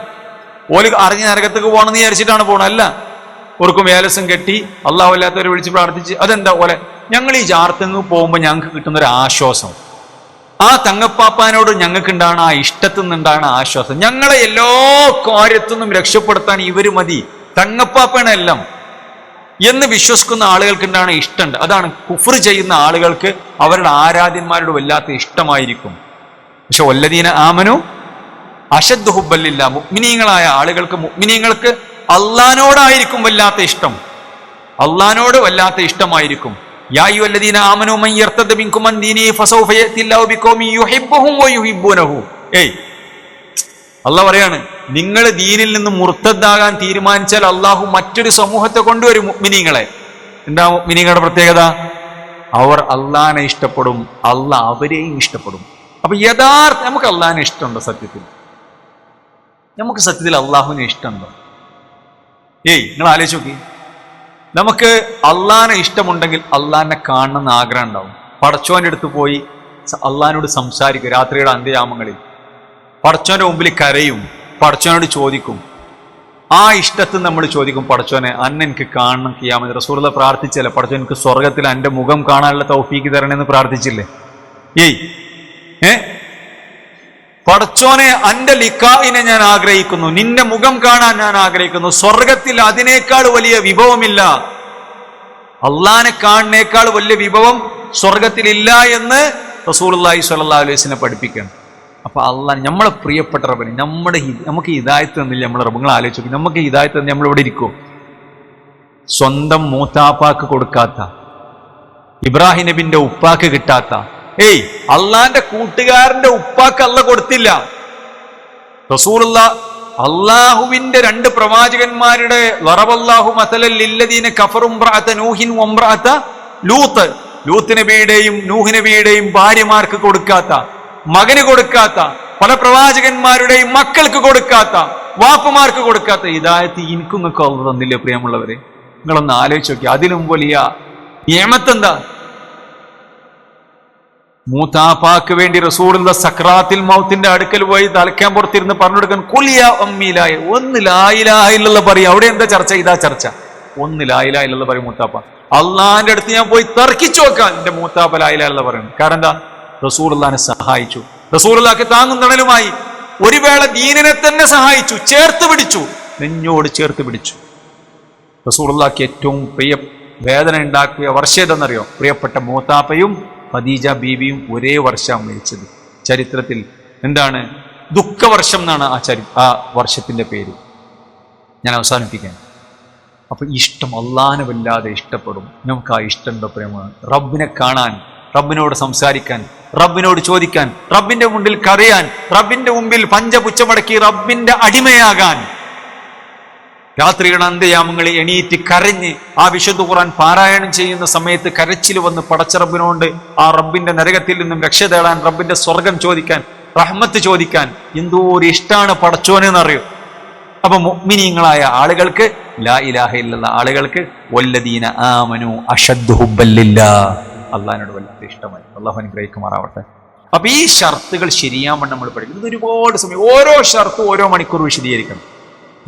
ഓല് അറിഞ്ഞ നരകത്തേക്ക് പോകണമെന്ന് വിചാരിച്ചിട്ടാണ് പോകണം, അല്ല. ഓർക്കും വേലസം കെട്ടി അള്ളാഹു അല്ലാത്തവരെ വിളിച്ച് പ്രാർത്ഥിച്ച് അതെന്താ പോലെ. ഞങ്ങൾ ഈ ജാർത്തങ്ങ് പോകുമ്പോൾ ഞങ്ങൾക്ക് കിട്ടുന്നൊരു ആശ്വാസം, ആ തങ്ങപ്പാപ്പാനോട് ഞങ്ങൾക്ക് ഉണ്ടാണ് ആ ഇഷ്ടത്തിൽ നിന്നുണ്ടാണ് ആശ്വാസം. ഞങ്ങളെ എല്ലാ കാര്യത്തു നിന്നും രക്ഷപ്പെടുത്താൻ ഇവര് മതി, തങ്ങപ്പാപ്പാണ് എല്ലാം എന്ന് വിശ്വസിക്കുന്ന ആളുകൾക്ക് ഉണ്ടാണ് ഇഷ്ടമുണ്ട്. അതാണ് കുഫ്ർ ചെയ്യുന്ന ആളുകൾക്ക് അവരുടെ ആരാധ്യന്മാരോട് വല്ലാത്ത ഇഷ്ടമായിരിക്കും. പക്ഷെ വല്ലദീന ആമനു അശദ്ദു ഹുബ്ബൻ ലില്ലാഹ്, മുഅ്മിനീങ്ങളായ ആളുകൾക്ക്, മുഅ്മിനീങ്ങൾക്ക് അള്ളാഹിനോടായിരിക്കും വല്ലാത്ത ഇഷ്ടം, അള്ളാഹിനോട് വല്ലാത്ത ഇഷ്ടമായിരിക്കും. യാ അയ്യുഹല്ലദീന ആമനൂ മൻ യർതദ്ദ മിൻകും അൻ ദീനിഹി ഫസൗഫ യഅതില്ലാഹു ബിഖൗമിൻ യുഹിബ്ബുഹും വയുഹിബ്ബൂനഹു. അള്ളാഹ് പറയാണ്, നിങ്ങൾ ദീനിൽ നിന്ന് മുർത്തദ്ദാകാൻ തീരുമാനിച്ചാൽ അള്ളാഹു മറ്റൊരു സമൂഹത്തെ കൊണ്ടുവരും, മുഅ്മിനീങ്ങളെ. എന്താ മുഅ്മിനീങ്ങളുടെ പ്രത്യേകത? അവർ അള്ളാഹിനെ ഇഷ്ടപ്പെടും, അള്ളാഹ് അവരെയും ഇഷ്ടപ്പെടും. അപ്പൊ യഥാർത്ഥ നമുക്ക് അള്ളാഹിനെ ഇഷ്ടമുണ്ടോ? നമുക്ക് സത്യത്തിൽ അള്ളാഹുവിനെ ഇഷ്ടമുണ്ടോ? നിങ്ങൾ ആലോചിച്ച് നോക്കി. നമുക്ക് അള്ളാഹിനെ ഇഷ്ടമുണ്ടെങ്കിൽ അള്ളാഹിനെ കാണണമെന്ന് ആഗ്രഹം ഉണ്ടാവും. പടച്ചോന്റെ അടുത്ത് പോയി അള്ളാഹിനോട് സംസാരിക്കും. രാത്രിയുടെ അന്ത്യയാമങ്ങളിൽ പടച്ചോന്റെ മുമ്പിൽ കരയും, പടച്ചോനോട് ചോദിക്കും. ആ ഇഷ്ടത്തിൽ നമ്മൾ ചോദിക്കും, പടച്ചോനെ അന്നെ എനിക്ക് കാണണം ഖിയാമത്ത്. റസൂലുള്ളാഹി പ്രാർത്ഥിച്ചല്ലേ, പടച്ചോൻ എനിക്ക് സ്വർഗത്തിൽ എൻ്റെ മുഖം കാണാനുള്ള തൗഫീക്ക് തരണമെന്ന് പ്രാർത്ഥിച്ചില്ലേ? പടച്ചോനെ അന്റെ ലിഖാഇനെ ഞാൻ ആഗ്രഹിക്കുന്നു, നിന്റെ മുഖം കാണാൻ ഞാൻ ആഗ്രഹിക്കുന്നു. സ്വർഗത്തിൽ അതിനേക്കാൾ വലിയ വിഭവമില്ല, അള്ളാഹിനെ കാണുന്നേക്കാൾ വലിയ വിഭവം സ്വർഗത്തിലില്ല എന്ന് റസൂലുള്ളാഹി സ്വല്ലല്ലാഹു അലൈഹി വസല്ലം പഠിപ്പിക്കണം. അപ്പൊ അള്ളാഹ് നമ്മളെ പ്രിയപ്പെട്ട റബ്ബിനെ നമുക്ക് ഹിദായത്ത് തന്നില്ല. നമ്മളെ റബ്ബുകൾ ആലോചിച്ച് നോക്കി, നമുക്ക് ഹിദായത്ത് തന്നെ നമ്മളിവിടെ ഇരിക്കും. സ്വന്തം മൂത്താപ്പാക്ക് കൊടുക്കാത്ത, ഇബ്രാഹിം നബിന്റെ ഉപ്പാക്ക് കിട്ടാത്ത, അള്ളാന്റെ കൂട്ടുകാരന്റെ ഉപ്പാക്ക് അല്ല കൊടുത്തില്ല. റസൂലുള്ളാഹ് അള്ളാഹുവിന്റെ 2 പ്രവാചകന്മാരുടെ വറബല്ലാഹു മസലൽ ലില്ലദീന കഫറു ഇംറഅത നൂഹിൻ വഇംറഅത ലൂത്ത്, ലൂത്ത് നബിയുടെയും നൂഹ് നബിയുടെയും ഭാര്യമാർക്ക് കൊടുക്കാത്ത, മകന് കൊടുക്കാത്ത, പല പ്രവാചകന്മാരുടെയും മക്കൾക്ക് കൊടുക്കാത്ത, വാപ്പമാർക്ക് കൊടുക്കാത്ത ഹിദായത്ത് എനിക്കും നിങ്ങൾക്ക് അള്ളാഹു തന്നില്ലേ പ്രിയമുള്ളവരെ? നിങ്ങളൊന്ന് ആലോചിച്ച് നോക്കി. അതിലും വലിയ നിഅമത്ത് മൂത്താപ്പാക്ക് വേണ്ടി റസൂലുള്ള സക്രാത്തിൽ മൗത്തിന്റെ അടുക്കൽ പോയി തലക്കാൻ പുറത്തിരുന്ന് പറഞ്ഞു കൊടുക്കാൻ കുലിയ അമ്മീലായ ഒന്ന് ലാ ഇലാഹ ഇല്ലല്ലാഹ് പറയും. അവിടെ എന്താ ചർച്ച? ഇതാ ചർച്ച. ഒന്ന് ലാ ഇലാഹ ഇല്ലല്ലാഹ് പറയും മൂത്താപ്പ. അള്ളാന്റെ അടുത്ത് ഞാൻ പോയി തർക്കിച്ചു നോക്കാൻ എന്റെ മൂത്താപ്പ ലാ ഇലാഹ ഇല്ലല്ലാഹ് പറയുന്നു. കാരണം എന്താ? റസൂലുള്ളാഹിനെ സഹായിച്ചു. റസൂലുള്ളാഹിക്ക് താങ്ങും തണലുമായി. ഒരു വേള ദീനിനെ തന്നെ സഹായിച്ചു, ചേർത്ത് പിടിച്ചു, നെഞ്ഞോട് ചേർത്ത് പിടിച്ചു. റസൂലുള്ളാഹിക്ക് ഏറ്റവും വേദന ഉണ്ടാക്കിയ വർഷം ഏതെന്നറിയോ? പ്രിയപ്പെട്ട മൂത്താപ്പയും ഖദീജ ബീവിയും ഒരേ വർഷം മരിച്ചത്. ചരിത്രത്തിൽ എന്താണ്? ദുഃഖവർഷം എന്നാണ് ആ വർഷത്തിന്റെ പേര്. ഞാൻ അവസാനിപ്പിക്കാൻ. അപ്പൊ ഇഷ്ടം അള്ളാഹനെ വല്ലാതെ ഇഷ്ടപ്പെടും. നമുക്ക് ആ ഇഷ്ടമുണ്ടോ പ്രേമമാണ്? റബ്ബിനെ കാണാൻ, റബ്ബിനോട് സംസാരിക്കാൻ, റബ്ബിനോട് ചോദിക്കാൻ, റബ്ബിന്റെ മുമ്പിൽ കരയാൻ, റബ്ബിന്റെ മുമ്പിൽ പഞ്ചപുച്ഛമടക്കി റബ്ബിന്റെ അടിമയാകാൻ, രാത്രിയുടെ അന്ത്യയാമങ്ങളിൽ എണീറ്റ് കരഞ്ഞ് ആ വിശുദ്ധ ഖുർആൻ പാരായണം ചെയ്യുന്ന സമയത്ത് കരച്ചിൽ വന്ന് പടച്ച റബ്ബിനോട് ആ റബ്ബിന്റെ നരകത്തിൽ നിന്നും രക്ഷ തേടാൻ, റബ്ബിന്റെ സ്വർഗം ചോദിക്കാൻ, റഹ്മത്ത് ചോദിക്കാൻ എന്തോ ഒരു ഇഷ്ടമാണ് പടച്ചോനെന്നറിയോ. അപ്പൊ മുഅ്മിനീങ്ങളായ ആളുകൾക്ക്, ലാ ഇലാഹ ഇല്ലല്ലാഹ് ആളുകൾക്ക് വല്ലദീന ആമനു അശദ്ദു ഹുബ്ബൻ ലില്ലാഹ്, അള്ളാഹിനോട് വല്ലാത്ത ഇഷ്ടമായി. അള്ളാഹു അനുഗ്രഹിക്കുമാറാവട്ടെ. അപ്പൊ ഈ ഷർത്തുകൾ ശരിയാവണ്ണം നമ്മൾ പഠിക്കും. ഇത് ഒരുപാട് സമയം, ഓരോ ഷർത്തും ഓരോ മണിക്കൂർ വിശദീകരിക്കണം.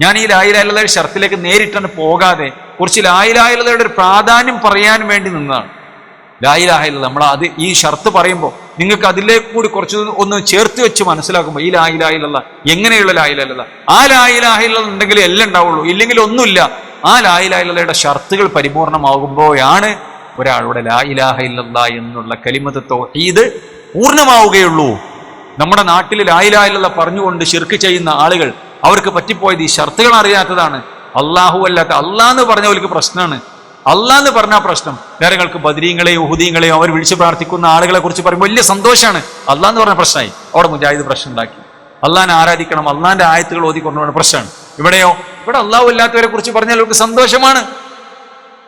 ഞാൻ ഈ ലാ ഇലാഹ ഇല്ലല്ലാഹ് ഷർത്തിലേക്ക് നേരിട്ടാണ് പോകാതെ കുറച്ച് ലാ ഇലാഹ ഇല്ലല്ലാഹയുടെ ഒരു പ്രാധാന്യം പറയാൻ വേണ്ടി നിന്നതാണ്. ലാ ഇലാഹ ഇല്ലല്ലാഹ് നമ്മൾ അത് ഈ ഷർത്ത് പറയുമ്പോൾ നിങ്ങൾക്ക് അതിലേക്ക് കൂടി കുറച്ച് ഒന്ന് ചേർത്ത് വെച്ച് മനസ്സിലാക്കുമ്പോൾ ഈ ലാ ഇലാഹ ഇല്ലല്ലാഹ് എങ്ങനെയുള്ള ലാ ഇലാഹ ഇല്ലല്ലാഹ്, ആ ലാ ഇലാഹ ഇല്ലല്ലാഹ് ഉണ്ടെങ്കിൽ എല്ലാം ഉണ്ടാവുള്ളൂ, ഇല്ലെങ്കിൽ ഒന്നുമില്ല. ആ ലാ ഇലാഹ ഇല്ലല്ലാഹയുടെ ഷർത്തുകൾ പരിപൂർണമാകുമ്പോഴാണ് ഒരാളുടെ ലാ ഇലാഹ ഇല്ലല്ലാഹ് എന്നുള്ള കലിമത്ത് തൗഹീദ് പൂർണ്ണമാവുകയുള്ളൂ. നമ്മുടെ നാട്ടിൽ ലാ ഇലാഹ ഇല്ലല്ലാഹ് പറഞ്ഞുകൊണ്ട് ശിർക്ക് ചെയ്യുന്ന ആളുകൾ, അവർക്ക് പറ്റിപ്പോയത് ഈ ഷർത്തുകൾ അറിയാത്തതാണ്. അള്ളാഹു അല്ലാത്ത, അള്ളാന്ന് പറഞ്ഞവർക്ക് പ്രശ്നമാണ്. അള്ളാന്ന് പറഞ്ഞാൽ പ്രശ്നം. നേരങ്ങൾക്ക് ബദരീങ്ങളെയും ഉഹുദീങ്ങളെയും അവർ വിളിച്ച് പ്രാർത്ഥിക്കുന്ന ആളുകളെ കുറിച്ച് പറയുമ്പോൾ വലിയ സന്തോഷമാണ്. അള്ളാന്ന് പറഞ്ഞ പ്രശ്നമായി. അവിടെ മുജാഹിദ് പ്രശ്നം ഉണ്ടാക്കി. അള്ളാഹിനെ ആരാധിക്കണം, അള്ളാന്റെ ആയത്തുകൾ ഓതിക്കൊണ്ടുപോകുന്ന പ്രശ്നമാണ്. ഇവിടെയോ? ഇവിടെ അള്ളാഹു അല്ലാത്തവരെ കുറിച്ച് പറഞ്ഞാൽ അവർക്ക് സന്തോഷമാണ്.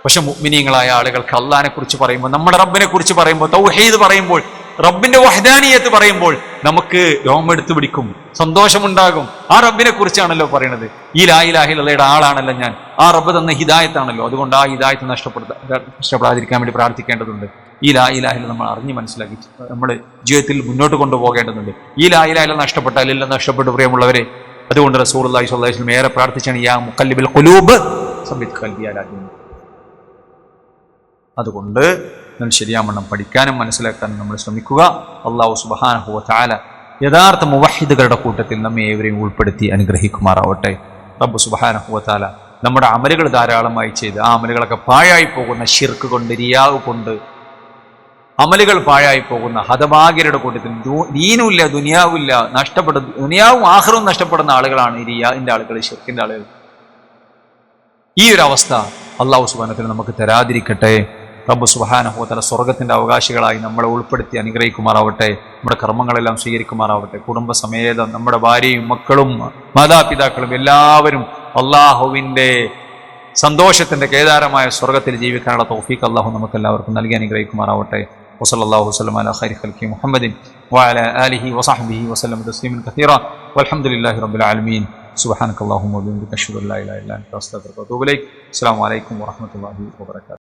പക്ഷെ മുഅ്മിനീങ്ങളായ ആളുകൾക്ക് അള്ളാഹിനെ കുറിച്ച് പറയുമ്പോൾ, നമ്മുടെ റബ്ബിനെ കുറിച്ച് പറയുമ്പോൾ, തൗഹീദ് പറയുമ്പോൾ, റബ്ബിന്റെ വഹ്ദാനിയത്ത് പറയുമ്പോൾ നമുക്ക് രോമെടുത്ത് പിടിക്കും, സന്തോഷമുണ്ടാകും. ആ റബ്ബിനെ കുറിച്ചാണല്ലോ പറയുന്നത്. ഈ ലാ ഇലാഹ ഇല്ലല്ലാഹയുടെ ആളാണല്ലോ ഞാൻ. ആ റബ്ബ് തന്ന ഹിദായത്താണല്ലോ. അതുകൊണ്ട് ആ ഹിദായത്ത് നഷ്ടപ്പെടാതിരിക്കാൻ വേണ്ടി പ്രാർത്ഥിക്കേണ്ടതുണ്ട്. ഈ ലാ ഇലാഹ ഇല്ലല്ലാഹ് നമ്മൾ അറിഞ്ഞ് മനസ്സിലാക്കി നമ്മുടെ ജീവിതത്തിൽ മുന്നോട്ട് കൊണ്ടുപോകേണ്ടതുണ്ട്. ഈ ലാ ഇലാഹ ഇല്ലല്ലാഹ് നഷ്ടപ്പെട്ടാൽ എല്ലാം നഷ്ടപ്പെട്ടു പ്രിയമുള്ളവരെ. അതുകൊണ്ട് റസൂലുള്ളാഹി സ്വല്ലല്ലാഹു അലൈഹി വസല്ലം ഏറെ പ്രാർത്ഥിച്ചാണ്, യാ മുഖല്ലിബൽ ഖുലൂബ് സബ്ബിത് ഖൽബി അലാ ദീനിക്. അതുകൊണ്ട് നമ്മൾ ശരിയാവണ്ണം പഠിക്കാനും മനസ്സിലാക്കാനും നമ്മൾ ശ്രമിക്കുക. അല്ലാഹു സുബ്ഹാനഹു വ തആല യഥാർത്ഥ മുവഹിദുകളുടെ കൂട്ടത്തിൽ നമ്മെ ഏവരെയും ഉൾപ്പെടുത്തി അനുഗ്രഹിക്കുമാറാവട്ടെ. റബ്ബ് സുബ്ഹാനഹു വ തആല നമ്മുടെ അമലുകൾ ധാരാളമായി ചെയ്ത് ആ അമലുകളൊക്കെ പാഴായി പോകുന്ന ശിർക്ക് കൊണ്ട്, റിയാവ് കൊണ്ട് അമലുകൾ പാഴായി പോകുന്ന ഹതഭാഗ്യരുടെ കൂട്ടത്തിൽ ദീനുമില്ല ദുനിയാവില്ല നഷ്ടപ്പെടുന്ന, ദുനിയാവും ആഖിറവും നഷ്ടപ്പെടുന്ന ആളുകളാണ് ഈ റിയാഇന്റെ ആളുകൾ, ശിർക്കിന്റെ ആളുകൾ. ഈ ഒരു അവസ്ഥ അല്ലാഹു സുബ്ഹാനഹു വ തആല നമുക്ക് തരാതിരിക്കട്ടെ. റബ്ബ് സുബ്ഹാനഹു വ തആല സ്വർഗത്തിന്റെ അവകാശികളായി നമ്മളെ ഉൾപ്പെടുത്തി അനുഗ്രഹിക്കുമാറാവട്ടെ. നമ്മുടെ കർമ്മങ്ങളെല്ലാം സ്വീകരിക്കുമാറാവട്ടെ. കുടുംബസമേതം നമ്മുടെ ഭാര്യയും മക്കളും മാതാപിതാക്കളും എല്ലാവരും അള്ളാഹുവിന്റെ സന്തോഷത്തിന്റെ കേദാരമായ സ്വർഗത്തിൽ ജീവിക്കാനുള്ള തൗഫീഖ് അള്ളാഹു നമുക്ക് എല്ലാവർക്കും നൽകി അനുഗ്രഹിക്കുമാറാവട്ടെ. വസല്ലല്ലാഹു വസല്ലം അലാ ഖൈരി ഖൽഖി മുഹമ്മദിൻ വഅലാ ആലിഹി വസഹ്ബിഹി വസല്ലം തസ്ലീമൻ കസീറ വൽഹംദുലില്ലാഹി റബ്ബിൽ ആലമീൻ. സുബ്ഹാനകല്ലാഹുമ്മ വബിഹംദിക അശ്ഹദു അൻ ലാ ഇലാഹ ഇല്ലാ അൻത അസ്തഗ്ഫിറുക വഅതൂബു ഇലൈക്. അസ്സലാമു അലൈക്കും വറഹ്മത്തുള്ളാഹി വബറകാതുഹു.